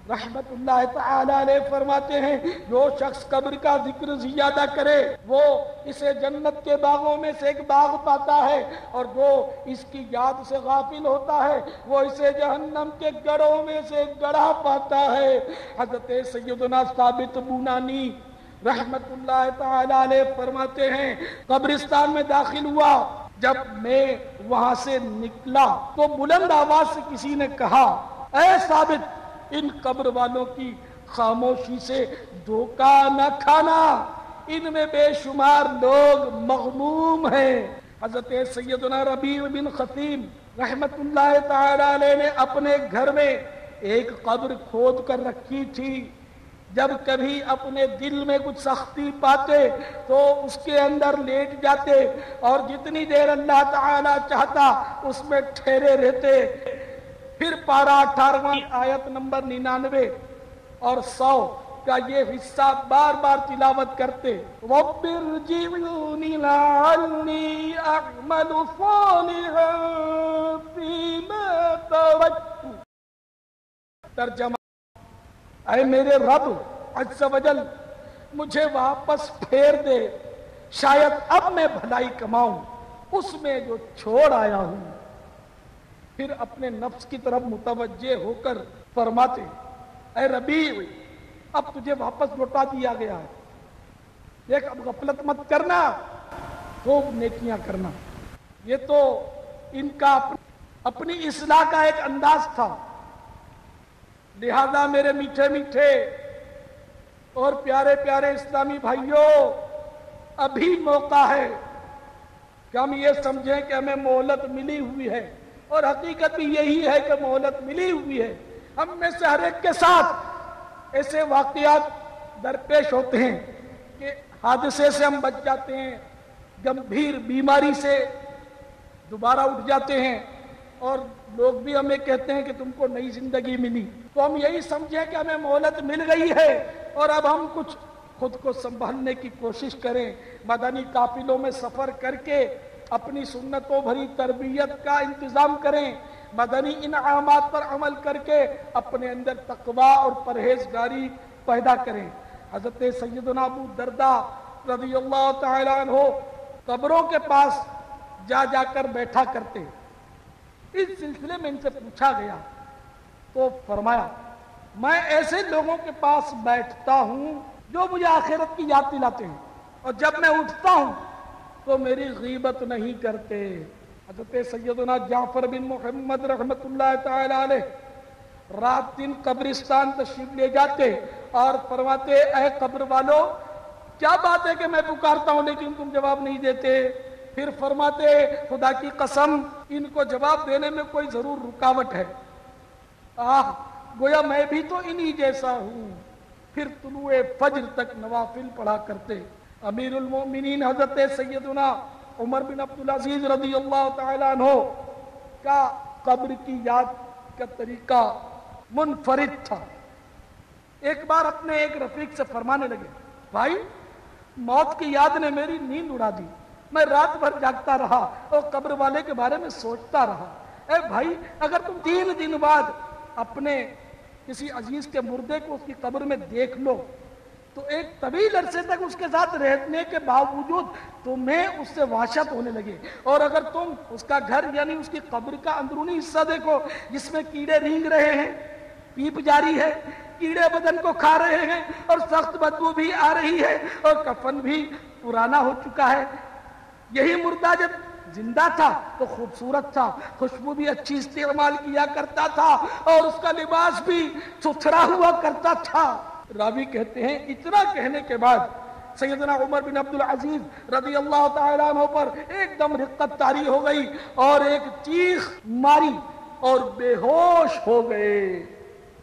رحمت اللہ تعالی علیہ فرماتے ہیں جو شخص قبر کا ذکر زیادہ کرے وہ اسے جنت کے باغوں میں سے ایک باغ پاتا ہے، اور جو اس کی یاد سے غافل ہوتا ہے وہ اسے جہنم کے گڑھوں میں سے ایک گڑھا پاتا ہے۔ حضرت سیدنا ثابت بنانی رحمت اللہ تعالی علیہ فرماتے ہیں قبرستان میں داخل ہوا، جب میں وہاں سے نکلا تو بلند آواز سے کسی نے کہا اے ثابت ان قبر والوں کی خاموشی سے دھوکہ نہ کھانا، ان میں بے شمار لوگ مغموم ہیں۔ حضرت سیدنا ربیع بن خثیم رحمت اللہ تعالی علیہ نے اپنے گھر میں ایک قبر کھود کر رکھی تھی، جب کبھی اپنے دل میں کچھ سختی پاتے تو اس کے اندر لیٹ جاتے اور جتنی دیر اللہ تعالی چاہتا اس میں ٹھہرے رہتے۔ پھر پارہ 18واں آیت نمبر 99 اور 100 کا یہ حصہ بار بار تلاوت کرتے، رَبِّ ارْجِعُونِ لَعَلِّي أَعْمَلُ صَالِحًا فِيمَا تَرَكْتُ۔ ترجمہ، اے میرے رب عز و جل مجھے واپس پھیر دے، شاید اب میں بھلائی کماؤں اس میں جو چھوڑ آیا ہوں۔ پھر اپنے نفس کی طرف متوجہ ہو کر فرماتے اے ربیع اب تجھے واپس لوٹا دیا گیا ہے، دیکھ اب غفلت مت کرنا، خوب نیکیاں کرنا۔ یہ تو ان کا اپنی اصلاح کا ایک انداز تھا۔ لہذا میرے میٹھے میٹھے اور پیارے پیارے اسلامی بھائیوں، ابھی موقع ہے کہ ہم یہ سمجھیں کہ ہمیں مہلت ملی ہوئی ہے، اور حقیقت بھی یہی ہے کہ مہلت ملی ہوئی ہے۔ ہم میں سے ہر ایک کے ساتھ ایسے واقعات درپیش ہوتے ہیں کہ حادثے سے ہم بچ جاتے ہیں، گمبھیر بیماری سے دوبارہ اٹھ جاتے ہیں، اور لوگ بھی ہمیں کہتے ہیں کہ تم کو نئی زندگی ملی، تو ہم یہی سمجھیں کہ ہمیں مہلت مل گئی ہے اور اب ہم کچھ خود کو سنبھالنے کی کوشش کریں، مدنی قافلوں میں سفر کر کے اپنی سنتوں بھری تربیت کا انتظام کریں، مدنی انعامات پر عمل کر کے اپنے اندر تقوی اور پرہیزگاری پیدا کریں۔ حضرت سیدنا ابو درداء رضی اللہ تعالی عنہ قبروں کے پاس جا جا کر بیٹھا کرتے۔ اس سلسلے میں ان سے پوچھا گیا تو فرمایا میں ایسے لوگوں کے پاس بیٹھتا ہوں جو مجھے آخرت کی یاد دلاتے ہیں، اور جب میں اٹھتا ہوں تو میری غیبت نہیں کرتے۔ حضرت سیدنا جعفر بن محمد رحمت اللہ تعالی علیہ رات دن قبرستان تشریف لے جاتے اور فرماتے اے قبر والو کیا بات ہے کہ میں پکارتا ہوں لیکن تم جواب نہیں دیتے؟ پھر فرماتے خدا کی قسم ان کو جواب دینے میں کوئی ضرور رکاوٹ ہے، گویا میں بھی تو انہی جیسا ہوں۔ پھر طلوع فجر تک نوافل پڑھا کرتے۔ امیر المومنین حضرت سیدنا عمر بن عبدالعزیز رضی اللہ تعالیٰ عنہ کا قبر کی یاد کا طریقہ منفرد تھا۔ ایک بار اپنے ایک رفیق سے فرمانے لگے بھائی موت کی یاد نے میری نیند اڑا دی، میں رات بھر جاگتا رہا اور قبر والے کے بارے میں سوچتا رہا۔ اے بھائی اگر تم 3 دن بعد اپنے کسی عزیز کے مردے کو اس کی قبر میں دیکھ لو تو ایک طویل عرصے تک اس کے ساتھ رہنے کے باوجود تمہیں اس سے وحشت ہونے لگے، اور اگر تم اس کا گھر یعنی اس کی قبر کا اندرونی حصہ دیکھو جس میں کیڑے رینگ رہے ہیں، پیپ جاری ہے، کیڑے بدن کو کھا رہے ہیں اور سخت بدبو بھی آ رہی ہے اور کفن بھی پرانا ہو چکا ہے، یہی مردہ جب زندہ تھا تو خوبصورت تھا، خوشبو بھی اچھی استعمال کیا کرتا تھا اور اس کا لباس بھی ستھرا ہوا کرتا تھا۔ راوی کہتے ہیں اتنا کہنے کے بعد سیدنا عمر بن عبدالعزیز رضی اللہ تعالیٰ عنہ پر ایک دم رقت طاری ہو گئی اور ایک چیخ ماری اور بے ہوش ہو گئے۔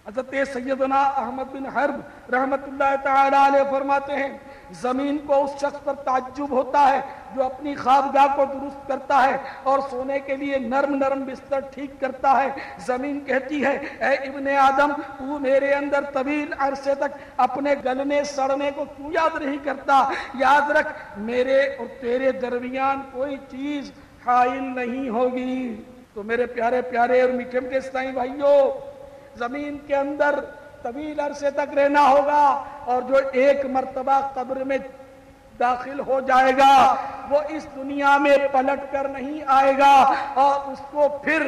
حضرت سیدنا احمد بن حرب رحمت اللہ تعالیٰ علیہ فرماتے ہیں زمین کو اس شخص پر تعجب ہوتا ہے جو اپنی خوابگاہ کو درست کرتا ہے اور سونے کے لیے نرم نرم بستر ٹھیک کرتا ہے۔ زمین کہتی ہے اے ابن آدم تو میرے اندر طویل عرصے تک اپنے گلنے سڑنے کو کیوں یاد نہیں کرتا؟ یاد رکھ میرے اور تیرے درمیان کوئی چیز حائل نہیں ہوگی۔ تو میرے پیارے پیارے اور میٹھے میٹھے اسلامی بھائیوں، زمین کے اندر طویل عرصے تک رہنا ہوگا اور جو ایک مرتبہ قبر میں داخل ہو جائے گا وہ اس دنیا میں پلٹ کر نہیں آئے گا اور اس کو پھر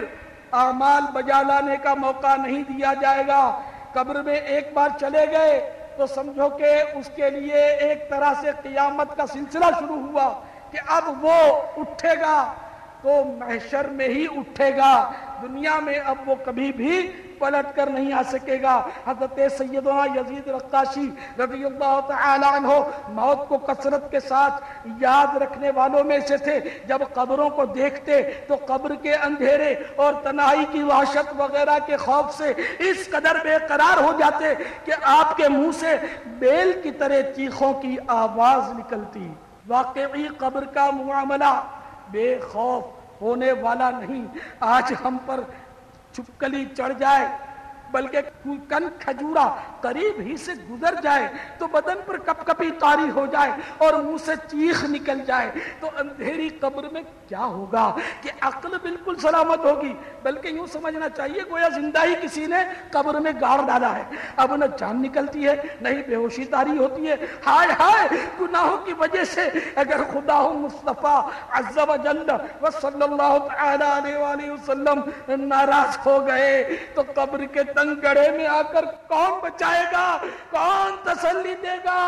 اعمال بجا لانے کا موقع نہیں دیا جائے گا۔ قبر میں ایک بار چلے گئے تو سمجھو کہ اس کے لیے ایک طرح سے قیامت کا سلسلہ شروع ہوا کہ اب وہ اٹھے گا تو محشر میں ہی اٹھے گا، دنیا میں اب وہ کبھی بھی پلٹ کر نہیں آ سکے گا۔ حضرت سیدنا یزید رقاشی رضی اللہ تعالی عنہ موت کو کثرت کے ساتھ یاد رکھنے والوں میں سے تھے۔ جب قبروں کو دیکھتے تو قبر کے اندھیرے اور تنہائی کی وحشت وغیرہ کے خوف سے اس قدر بے قرار ہو جاتے کہ آپ کے منہ سے بیل کی طرح چیخوں کی آواز نکلتی۔ واقعی قبر کا معاملہ بے خوف ہونے والا نہیں۔ آج ہم پر چھپکلی چڑھ جائے بلکہ کن کھجورا قریب ہی سے گزر جائے تو بدن پر کپ کپی طاری ہو جائے اور منہ سے چیخ نکل جائے تو اندھیری قبر میں کیا ہوگا کہ عقل بالکل سلامت ہوگی، بلکہ یوں سمجھنا چاہیے گویا زندہ ہی کسی نے قبر میں گاڑ ڈالا ہے۔ اب نہ جان نکلتی ہے نہ ہی بے ہوشی طاری ہوتی ہے۔ ہائے ہائے گناہوں کی وجہ سے اگر خدا مصطفیٰ عز و جل و صلی اللہ تعالی علیہ وآلہ وسلم ناراض ہو گئے تو قبر کے تنگ گڑھے میں آ کر کون بچائے گا، کون تسلی دے گا؟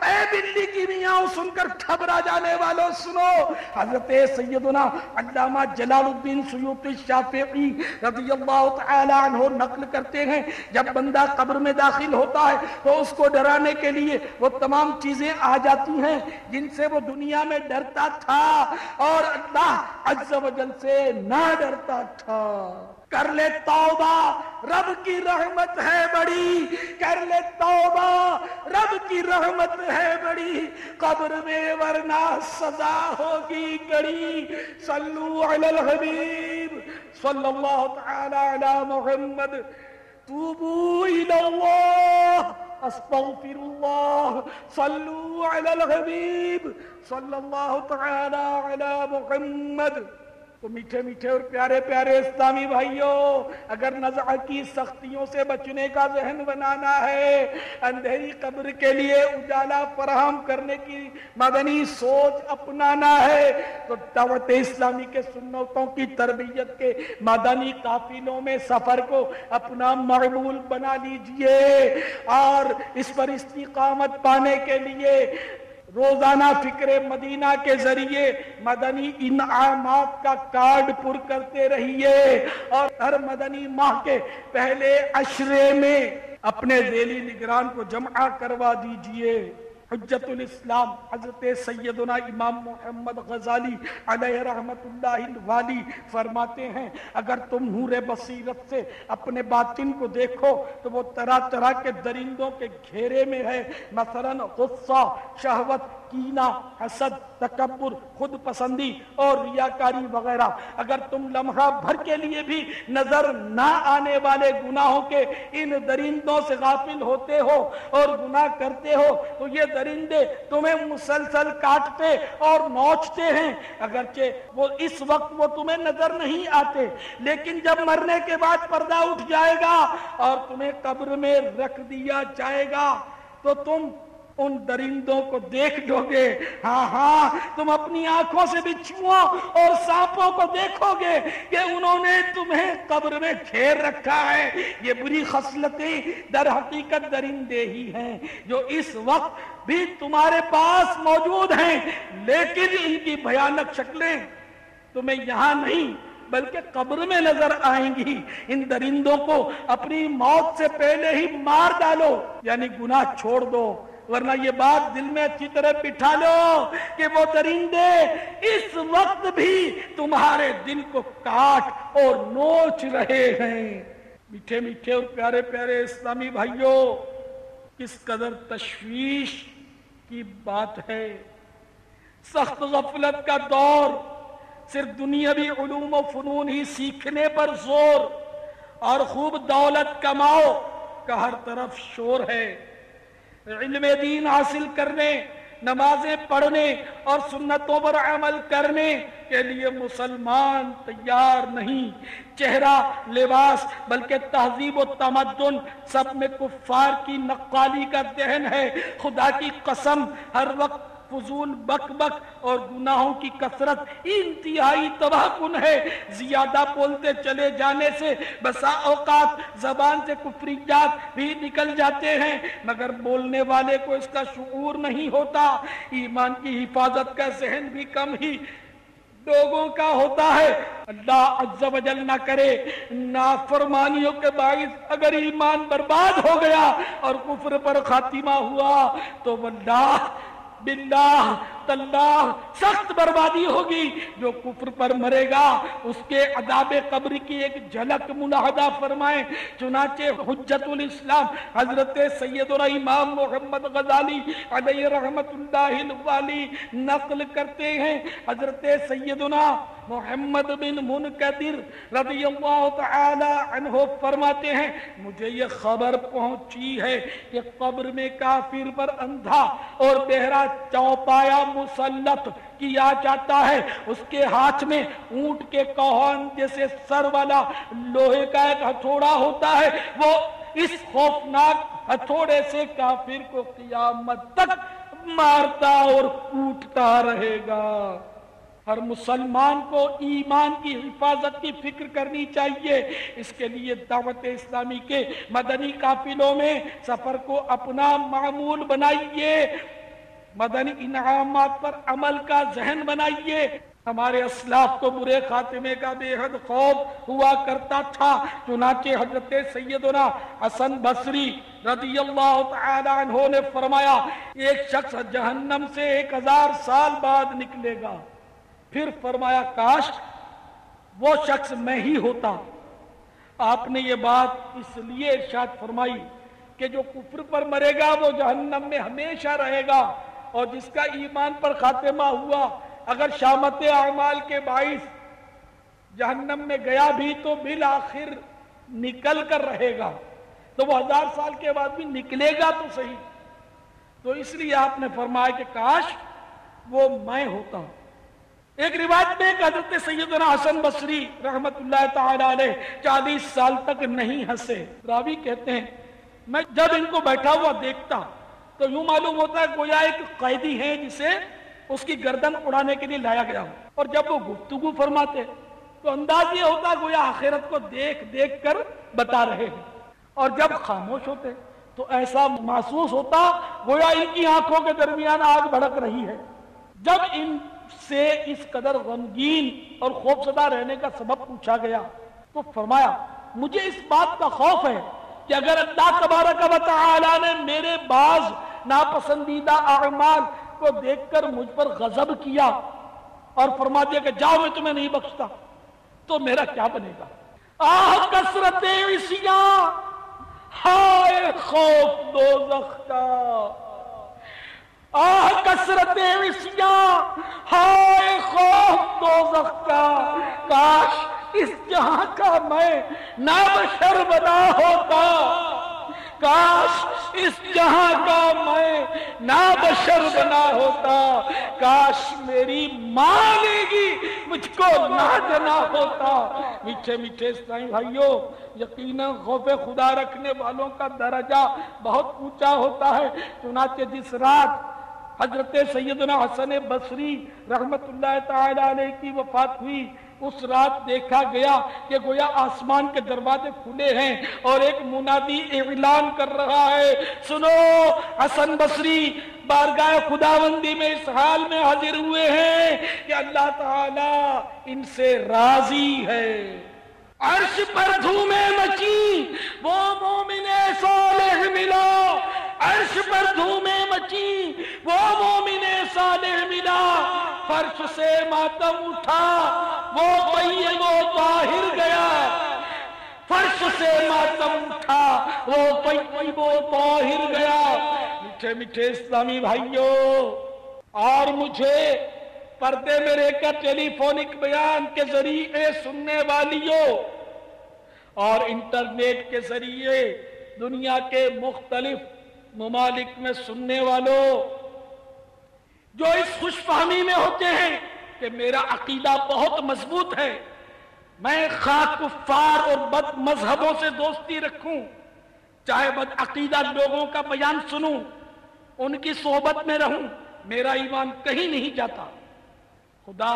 اے بلی کی میاں سن کر گھبرا جانے والوں سنو، حضرت سیدنا علامہ جلال الدین سیوطی شافعی رضی اللہ تعالی عنہ نقل کرتے ہیں جب بندہ قبر میں داخل ہوتا ہے تو اس کو ڈرانے کے لیے وہ تمام چیزیں آ جاتی ہیں جن سے وہ دنیا میں ڈرتا تھا اور اللہ عز و جل سے نہ ڈرتا تھا۔ کر لے توبہ رب کی رحمت ہے بڑی، کر لے توبہ رب کی رحمت ہے بڑی، قبر میں ورنہ سزا ہوگی کڑی۔ صلو علی الحبیب صلی اللہ تعالی علی محمد، توبوا الی اللہ استغفر اللہ، صلو علی الحبیب صلی اللہ تعالی علی محمد۔ تو میٹھے میٹھے اور پیارے پیارے اسلامی بھائیوں، اگر نزع کی سختیوں سے بچنے کا ذہن بنانا ہے، اندھیری قبر کے لیے اجالا فراہم کرنے کی مدنی سوچ اپنانا ہے تو دعوت اسلامی کے سنتوں کی تربیت کے مدنی قافلوں میں سفر کو اپنا معمول بنا لیجئے اور اس پر استقامت پانے کے لیے روزانہ فکر مدینہ کے ذریعے مدنی انعامات کا کارڈ پر کرتے رہیے اور ہر مدنی ماہ کے پہلے عشرے میں اپنے ذیلی نگران کو جمع کروا دیجئے۔ حجت الاسلام حضرت سیدنا امام محمد غزالی علیہ رحمت اللہ الوالی فرماتے ہیں اگر تم نور بصیرت سے اپنے باطن کو دیکھو تو وہ طرح طرح کے درندوں کے گھیرے میں ہے، مثلا غصہ، شہوت، کینہ، حسد، تکبر، خود پسندی اور ریاکاری وغیرہ، اگر تم لمحہ بھر کے لیے بھی نظر نہ آنے والے گناہوں کے ان درندوں سے غافل ہوتے ہو اور گناہ کرتے ہو تو یہ درندے تمہیں مسلسل کاٹتے اور نوچتے ہیں، اگرچہ وہ اس وقت وہ تمہیں نظر نہیں آتے، لیکن جب مرنے کے بعد پردہ اٹھ جائے گا اور تمہیں قبر میں رکھ دیا جائے گا تو تم ان درندوں کو دیکھ لو گے۔ ہاں تم اپنی آنکھوں سے بچھوؤں اور سانپوں کو دیکھو گے کہ انہوں نے تمہیں قبر میں گھیر رکھا ہے۔ یہ بری خصلتیں در حقیقت درندے ہی ہیں جو اس وقت بھی تمہارے پاس موجود ہیں، لیکن ان کی بھیانک شکلیں تمہیں یہاں نہیں بلکہ قبر میں نظر آئیں گی۔ ان درندوں کو اپنی موت سے پہلے ہی مار ڈالو، یعنی گناہ چھوڑ دو، ورنہ یہ بات دل میں اچھی طرح بٹھا لو کہ وہ درندے اس وقت بھی تمہارے دل کو کاٹ اور نوچ رہے ہیں۔ میٹھے میٹھے اور پیارے پیارے اسلامی بھائیوں، کس قدر تشویش کی بات ہے۔ سخت غفلت کا دور، صرف دنیاوی علوم و فنون ہی سیکھنے پر زور اور خوب دولت کماؤ کا ہر طرف شور ہے۔ علم دین حاصل کرنے، نمازیں پڑھنے اور سنتوں پر عمل کرنے کے لیے مسلمان تیار نہیں۔ چہرہ، لباس بلکہ تہذیب و تمدن سب میں کفار کی نقالی کا دہن ہے۔ خدا کی قسم، ہر وقت فضول بک بک اور گناہوں کی کثرت انتہائی تباہ کن ہے۔ زیادہ بولتے چلے جانے سے بسا اوقات زبان سے کفریات بھی نکل جاتے ہیں، مگر بولنے والے کو اس کا شعور نہیں ہوتا۔ ایمان کی حفاظت کا ذہن بھی کم ہی لوگوں کا ہوتا ہے۔ اللہ عز و جل نہ کرے نافرمانیوں کے باعث اگر ایمان برباد ہو گیا اور کفر پر خاتمہ ہوا تو واللہ باللہ تاللہ سخت بربادی ہوگی۔ جو کفر پر مرے گا اس کے عذاب قبر کی ایک جھلک ملاحظہ فرمائیں۔ چنانچہ حجت الاسلام حضرت سیدنا امام محمد غزالی علیہ رحمت اللہ الوالی نقل کرتے ہیں، حضرت سیدنا محمد بن منکدر رضی اللہ تعالی عنہ فرماتے ہیں، مجھے یہ خبر پہنچی ہے کہ قبر میں کافر پر اندھا اور بہرا چوپایا مسلط کیا جاتا ہے۔ اس کے ہاتھ میں اونٹ کے کوہن جیسے سر والا لوہے کا ایک ہتھوڑا ہوتا ہے، وہ اس خوفناک ہتھوڑے سے کافر کو قیامت تک مارتا اور کوٹتا رہے گا۔ ہر مسلمان کو ایمان کی حفاظت کی فکر کرنی چاہیے۔ اس کے لیے دعوت اسلامی کے مدنی قافلوں میں سفر کو اپنا معمول بنائیے، مدنی انعامات پر عمل کا ذہن بنائیے۔ ہمارے اسلاف کو برے خاتمے کا بے حد خوف ہوا کرتا تھا، چنانچہ حضرت سیدنا حسن بصری رضی اللہ تعالی عنہ نے فرمایا، ایک شخص جہنم سے 1000 سال بعد نکلے گا۔ پھر فرمایا، کاش وہ شخص میں ہی ہوتا۔ آپ نے یہ بات اس لیے ارشاد فرمائی کہ جو کفر پر مرے گا وہ جہنم میں ہمیشہ رہے گا، اور جس کا ایمان پر خاتمہ ہوا اگر شامت اعمال کے باعث جہنم میں گیا بھی تو بالآخر نکل کر رہے گا، تو وہ 1000 سال کے بعد بھی نکلے گا تو صحیح۔ تو اس لیے آپ نے فرمایا کہ کاش وہ میں ہوتا۔ ایک روایت میں حضرت سیدنا حسن بصری رحمت اللہ تعالی علیہ 40 سال تک نہیں ہنسے۔ راوی کہتے ہیں میں جب ان کو بیٹھا ہوا دیکھتا تو یوں معلوم ہوتا ہے گویا ایک قیدی ہے جسے اس کی گردن اڑانے کے لیے لایا گیا ہو، اور جب وہ گفتگو فرماتے تو انداز یہ ہوتا گویا آخرت کو دیکھ دیکھ کر بتا رہے ہیں، اور جب خاموش ہوتے تو ایسا محسوس ہوتا گویا ان کی آنکھوں کے درمیان آگ بھڑک رہی ہے۔ جب ان سے اس قدر غمگین اور خوفزدہ رہنے کا سبب پوچھا گیا تو فرمایا، مجھے اس بات کا خوف ہے کہ اگر اللہ تبارک و تعالی نے میرے بعض ناپسندیدہ اعمال کو دیکھ کر مجھ پر غضب کیا اور فرما دیا کہ جاؤ میں تمہیں نہیں بخشتا تو میرا کیا بنے گا۔ آہ کثرت عصیاں، ہائے خوف دوزخ کا، آہ کثرت عصیاں، ہائے خوف دوزخ کا، کاش اس جہاں کا میں نابشر بنا ہوتا، کاش اس جہاں کا میں نابشر بنا ہوتا، کاش میری ماں نے گی مجھ کو نہ جنا ہوتا۔ میٹھے میٹھے اسلامی بھائیوں، یقیناً خوف خدا رکھنے والوں کا درجہ بہت اونچا ہوتا ہے۔ چنانچہ جس رات حضرت سیدنا حسن بصری رحمت اللہ تعالی علیہ کی وفات ہوئی، اس رات دیکھا گیا کہ گویا آسمان کے دروازے کھلے ہیں اور ایک منادی اعلان کر رہا ہے، سنو حسن بصری بارگاہ خداوندی میں اس حال میں حاضر ہوئے ہیں کہ اللہ تعالی ان سے راضی ہے۔ عرش پر دھومیں مچی، وہ مومن صالح ملا، عرش پر دھومیں مچی، وہ مومن صالح ملا، فرش سے ماتم اٹھا، وہ طیب و طاہر گیا، فرش سے ماتم اٹھا، وہ طیب و طاہر گیا۔ میٹھے میٹھے اسلامی بھائیوں، اور مجھے پردے میں رہ کر ٹیلی فونک بیان کے ذریعے سننے والیوں اور انٹرنیٹ کے ذریعے دنیا کے مختلف ممالک میں سننے والوں، جو اس خوش فہمی میں ہوتے ہیں کہ میرا عقیدہ بہت مضبوط ہے، میں خواہ کفار اور بد مذہبوں سے دوستی رکھوں، چاہے بد عقیدہ لوگوں کا بیان سنوں، ان کی صحبت میں رہوں، میرا ایمان کہیں نہیں جاتا۔ خدا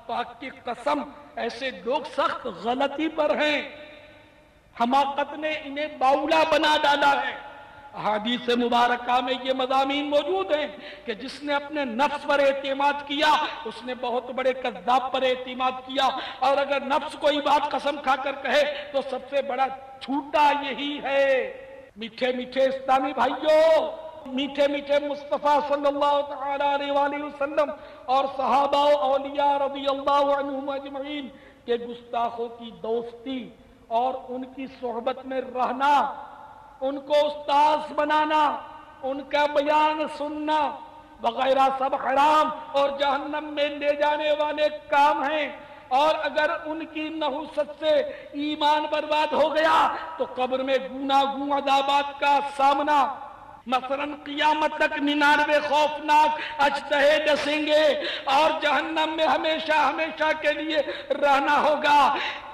پاک کی قسم، ایسے لوگ سخت غلطی پر ہیں، حماقت نے انہیں باولا بنا ڈالا ہے۔ احادیث مبارکہ میں یہ مضامین موجود ہیں کہ جس نے اپنے نفس پر اعتماد کیا اس نے بہت بڑے کذاب پر اعتماد کیا، اور اگر نفس کوئی بات قسم کھا کر کہے تو سب سے بڑا جھوٹا یہی ہے۔ میٹھے میٹھے اسلامی بھائیوں، میٹھے میٹھے مصطفیٰ صلی اللہ تعالی علیہ وآلہ وسلم اور صحابہ و اولیاء رضی اللہ عنہم اجمعین کے گستاخوں کی دوستی اور ان کی صحبت میں رہنا، ان کو استاذ بنانا، ان کا بیان سننا وغیرہ سب حرام اور جہنم میں لے جانے والے کام ہیں، اور اگر ان کی نحوست سے ایمان برباد ہو گیا تو قبر میں گوناگوں عذابات کا سامنا، مثلا قیامت تک 99 خوفناک اجتہے ڈسیں گے اور جہنم میں ہمیشہ ہمیشہ کے لیے رہنا ہوگا۔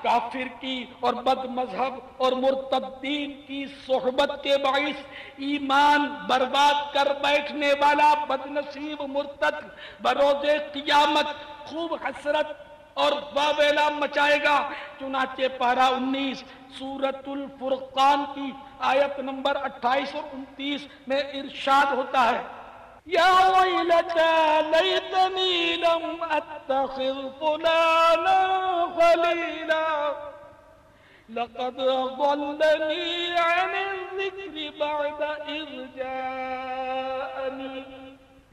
کافر کی اور بد مذہب اور مرتدین کی صحبت کے باعث ایمان برباد کر بیٹھنے والا بد نصیب مرتد بروز قیامت خوب حسرت اور واویلا مچائے گا۔ چنانچہ پارہ 19 سورۃ الفرقان کی آیت نمبر 28 اور 29 میں ارشاد ہوتا ہے، یا ویلتا لیتنی لم اتخذ فلانا خلیلا لقد ضلنی عن الذکر بعد اذ جاءنی۔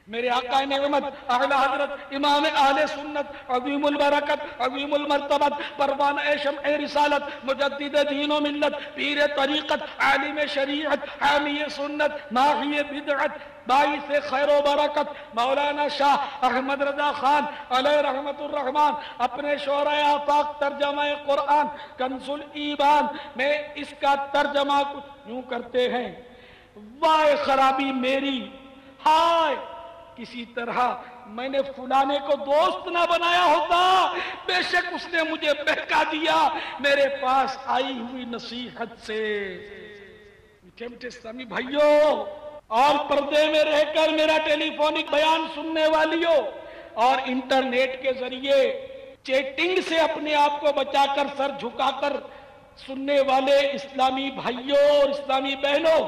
میرے آقا نعمت اعلی حضرت امام اہل سنت عظیم البرکت عظیم المرتبت پروانہ شمع رسالت مجدد دین و ملت پیر طریقت عالم شریعت حامی سنت ماحی بدعت باعث خیر و برکت مولانا شاہ احمد رضا خان علیہ رحمت الرحمن اپنے شعرۂ آفاق ترجمہ قرآن کنز الایمان میں اس کا ترجمہ کچھ یوں کرتے ہیں، وائے خرابی میری، ہائے کسی طرح میں نے فلانے کو دوست نہ بنایا ہوتا، بے شک اس نے مجھے بہکا دیا میرے پاس آئی ہوئی نصیحت سے۔ میٹھے میٹھے اسلامی بھائیوں اور پردے میں رہ کر میرا ٹیلی فونک بیان سننے والیوں اور انٹرنیٹ کے ذریعے چیٹنگ سے اپنے آپ کو بچا کر سر جھکا کر سننے والے اسلامی بھائیوں اور اسلامی بہنوں،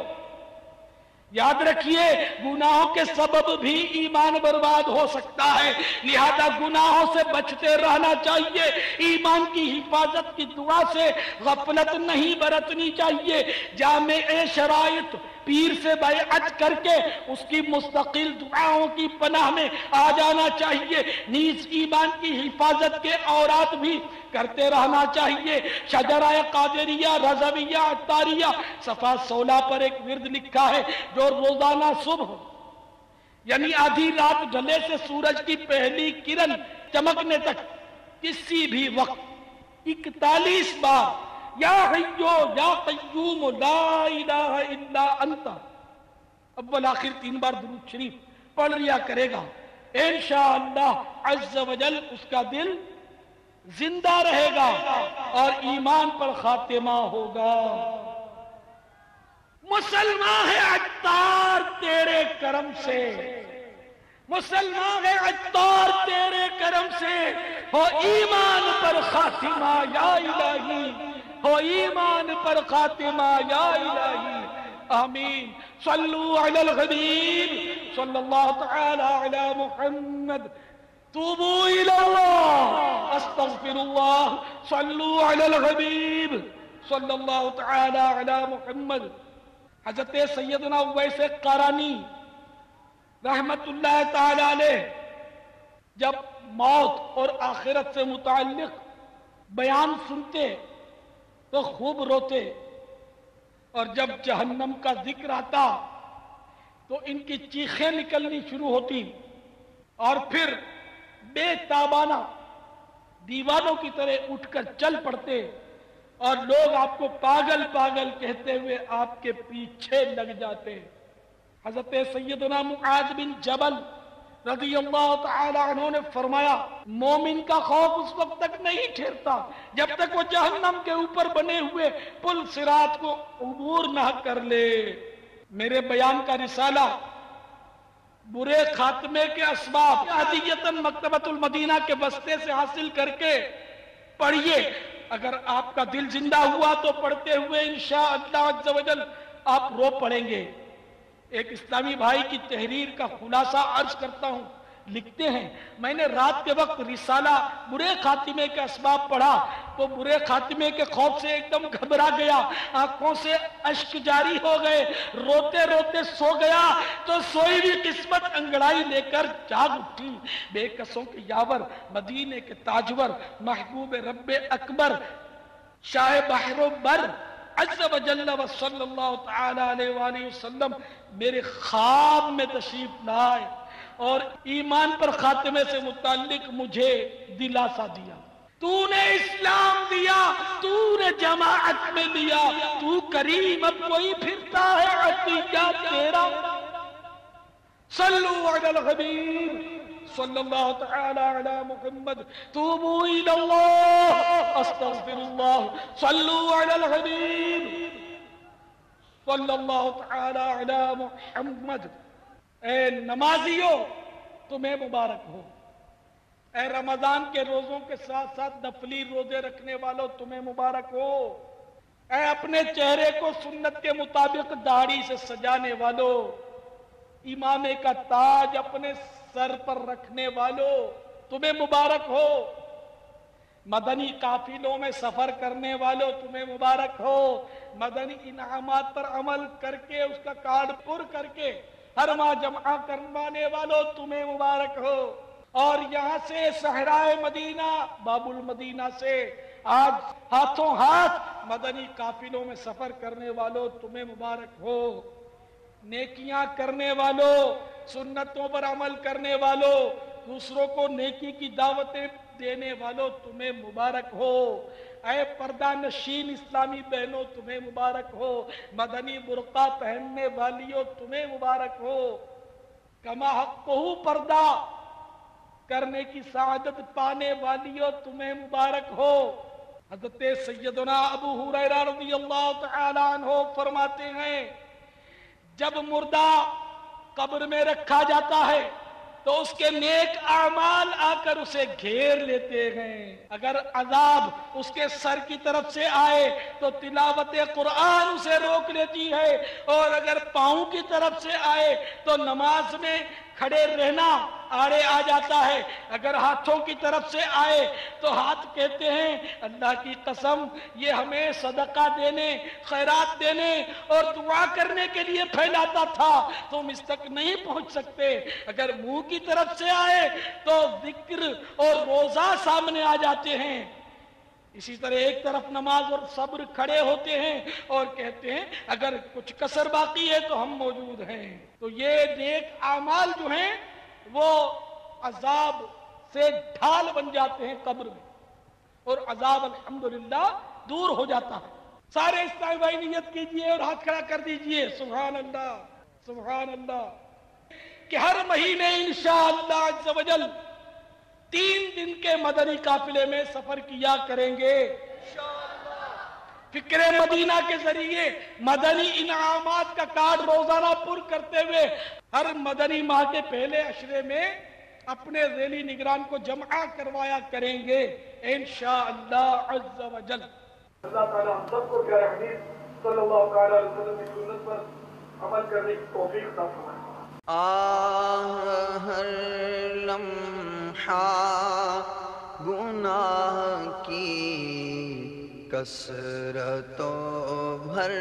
یاد رکھیے گناہوں کے سبب بھی ایمان برباد ہو سکتا ہے، لہذا گناہوں سے بچتے رہنا چاہیے، ایمان کی حفاظت کی دعا سے غفلت نہیں برتنی چاہیے، جامع شرائط پیر سے بیعت کر کے اس کی مستقل دعاؤں کی پناہ میں آ جانا چاہیے، نیز ایمان کی حفاظت کے اورات بھی کرتے رہنا چاہیے۔ شجرہ قادریہ رضویہ عطاریہ صفحہ 16 پر ایک ورد لکھا ہے جو روزانہ صبح یعنی آدھی رات ڈھلے سے سورج کی پہلی کرن چمکنے تک کسی بھی وقت 41 بار یا حیو یا قیوم لا الہ الا انت اول آخر 3 بار درود شریف پڑھ لیا کرے گا، انشاءاللہ عز و جل اس کا دل زندہ رہے گا اور ایمان پر خاتمہ ہوگا۔ مسلمان ہے عطار تیرے کرم سے، مسلمان ہے عطار تیرے کرم سے، ہو ایمان پر خاتمہ یا الہی، ہو ایمان پر خاتمہ یا الہی، آمین۔ صلو علی الحبیب صلی اللہ تعالی علی محمد، توبو الی اللہ استغفر اللہ، صلو علی الحبیب صلی اللہ تعالی علی محمد۔ حضرت سیدنا اویس قرنی رحمت اللہ تعالی علیہ جب موت اور آخرت سے متعلق بیان سنتے تو خوب روتے، اور جب جہنم کا ذکر آتا تو ان کی چیخیں نکلنی شروع ہوتی، اور پھر بے تابانہ دیوانوں کی طرح اٹھ کر چل پڑتے، اور لوگ آپ کو پاگل پاگل کہتے ہوئے آپ کے پیچھے لگ جاتے۔ حضرت سیدنا معاذ بن جبل رضی اللہ تعالی عنہ نے فرمایا، مومن کا خوف اس وقت تک نہیں ٹھہرتا جب تک وہ جہنم کے اوپر بنے ہوئے پل صراط کو عبور نہ کر لے۔ میرے بیان کا رسالہ برے خاتمے کے اسباب عادیتاً مکتبۃ المدینہ کے بستے سے حاصل کر کے پڑھیے، اگر آپ کا دل زندہ ہوا تو پڑھتے ہوئے انشاءاللہ عز و جل آپ رو پڑیں گے۔ ایک اسلامی بھائی کی تحریر کا خلاصہ عرض کرتا ہوں، لکھتے ہیں، میں نے رات کے وقت رسالہ برے خاتمے کے اسباب پڑھا تو برے خاتمے کے خوف سے ایک دم گھبرا گیا، آنکھوں سے اشک جاری ہو گئے، روتے روتے سو گیا تو سوئی بھی قسمت انگڑائی لے کر جاگ اٹھی۔ بے کسوں کے یاور، مدینے کے تاجور، محبوب رب اکبر، شاہ بحر و بر عز و جل و صلی اللہ تعالی علیہ وآلہ وسلم میرے خواب میں تشریف لائے اور ایمان پر خاتمے سے متعلق مجھے دلاسا دیا۔ تو نے اسلام دیا، تو نے جماعت میں دیا، تو کریم، اب کوئی پھرتا ہے عطیہ تیرا۔ صلو علی الحبیب صلی اللہ تعالی علی محمد، توبو الی اللہ استغفر اللہ، صلو علی الحبیب صلی اللہ تعالی علی محمد۔ اے نمازیو تمہیں مبارک ہو، اے رمضان کے روزوں کے ساتھ ساتھ نفلی روزے رکھنے والوں تمہیں مبارک ہو، اے اپنے چہرے کو سنت کے مطابق داڑھی سے سجانے والوں، امامے کا تاج اپنے سر پر رکھنے والوں تمہیں مبارک ہو، مدنی قافلوں میں سفر کرنے والوں تمہیں مبارک ہو، مدنی انعامات پر عمل کر کے اس کا کارڈ پر کر کے ہر ماہ جمع کروانے والوں تمہیں مبارک ہو، اور یہاں سے صحرائے مدینہ باب المدینہ سے آج ہاتھوں ہاتھ مدنی قافلوں میں سفر کرنے والوں تمہیں مبارک ہو، نیکیاں کرنے والوں، سنتوں پر عمل کرنے والوں، دوسروں کو نیکی کی دعوتیں دینے والوں تمہیں مبارک ہو، اے پردہ نشین اسلامی بہنوں تمہیں مبارک ہو، مدنی برقع پہننے والیوں تمہیں مبارک ہو، کما حقہ پردہ کرنے کی سعادت پانے والیوں تمہیں مبارک ہو۔ حضرت سیدنا ابو ہریرہ رضی اللہ تعالی عنہ فرماتے ہیں، جب مردہ قبر میں رکھا جاتا ہے تو اس کے نیک اعمال آ کر اسے گھیر لیتے ہیں، اگر عذاب اس کے سر کی طرف سے آئے تو تلاوت قرآن اسے روک لیتی ہے، اور اگر پاؤں کی طرف سے آئے تو نماز میں کھڑے رہنا آڑے آ جاتا ہے، اگر ہاتھوں کی طرف سے آئے تو ہاتھ کہتے ہیں اللہ کی قسم یہ ہمیں صدقہ دینے، خیرات دینے اور دعا کرنے کے لیے پھیلاتا تھا، تم اس تک نہیں پہنچ سکتے، اگر منہ کی طرف سے آئے تو ذکر اور روزہ سامنے آ جاتے ہیں، اسی طرح ایک طرف نماز اور صبر کھڑے ہوتے ہیں اور کہتے ہیں اگر کچھ کسر باقی ہے تو ہم موجود ہیں. تو یہ نیک اعمال جو ہیں وہ عذاب سے ڈھال بن جاتے ہیں قبر میں، اور عذاب الحمدللہ دور ہو جاتا ہے. سارے اسلامی بھائی نیت کیجئے اور ہاتھ کھڑا کر دیجئے. سبحان اللہ سبحان اللہ. کہ ہر مہینے انشاءاللہ عز و جل 3 دن کے مدنی قافلے میں سفر کیا کریں گے. فکر مدینہ کے ذریعے مدنی انعامات کا کارڈ روزانہ پر کرتے ہوئے ہر مدنی ماہ کے پہلے عشرے میں اپنے ذیلی نگران کو جمع کروایا کریں گے انشاءاللہ عز و جل. اللہ تعالیٰ ہم سب کو پیارے حبیب صلی اللہ تعالیٰ علیہ وسلم کی سنت پر عمل کرنے کی توفیق عطا فرمائے. ہر لمحہ گناہ کی کثرت و بھر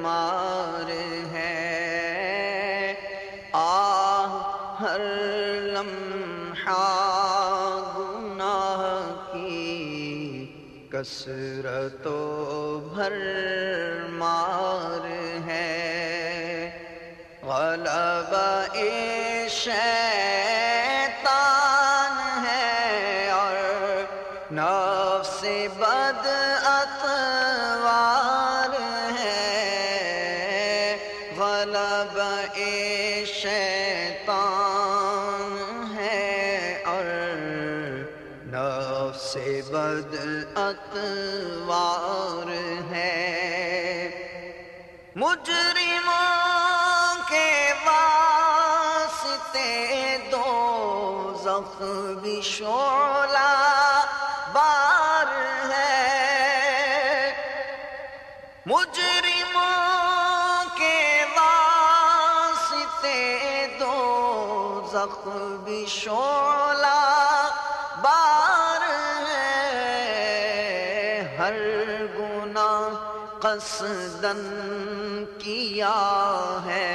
مار ہے. ہر لمحہ گناہ کی کثرت و بھر مار ہے. غلبہ شیطان ہے اور نفس بد اتوار ہے. غلبہ شیطان ہے اور نفس بد اتوار ہے. مجرموں کے واسطے دوزخ بھی شعلہ بار ہے. مجرموں کے واسطے دوزخ بھی شعلہ بار ہے. ہر گناہ قصداً کیا ہے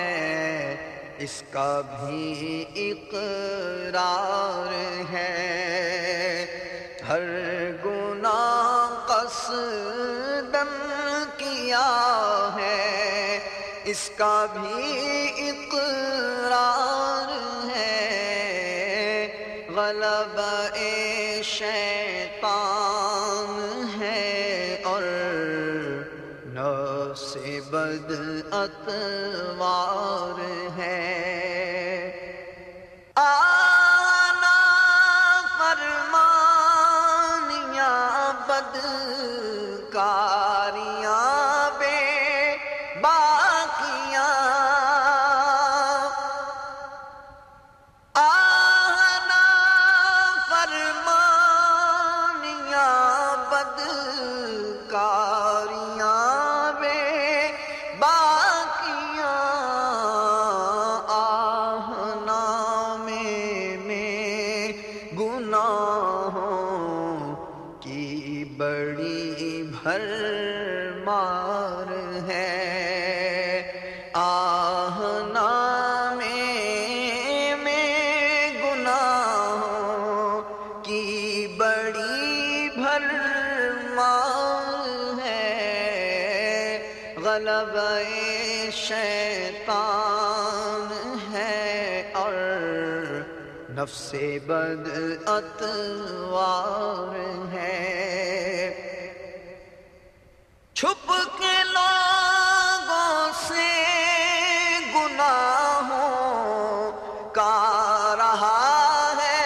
اس کا بھی اقرار ہے. ہر گناہ قصداً کیا ہے اس کا بھی اقرار ہے. غلبہ شیطان ہے اور نفس بد اتوار ہے. آنا فرمانیاں بدکاریاں بے باقیاں. آنا فرمانیاں بدکاریاں مار ہے. آہ نامے میں گناہوں کی بڑی بھرمار ہے. غلبہ شیطان ہے اور نفس بد اتوار ہے. چھپ کے لوگوں سے گناہوں کا رہا ہے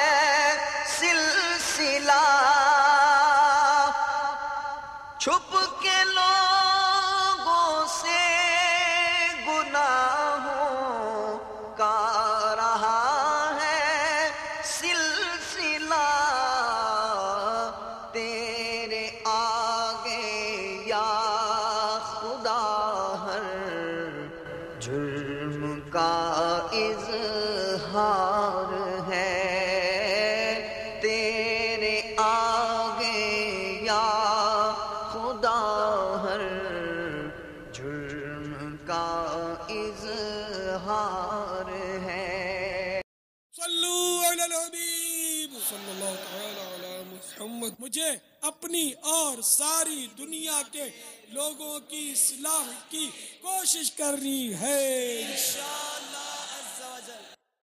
سلسلہ. چھپ کے لوگوں سے گناہوں کا رہا ہے سلسلہ. تیرے آگے یا خدا ہر جرم کا اظہار ہے. تیرے آگے یا خدا ہر جرم کا اظہار ہے. صلو علی الحبیب صلی اللہ تعالی علی محمد. مجھے اپنی اور ساری دنیا کے لوگوں کی اصلاح کی کوشش کرنی ہے.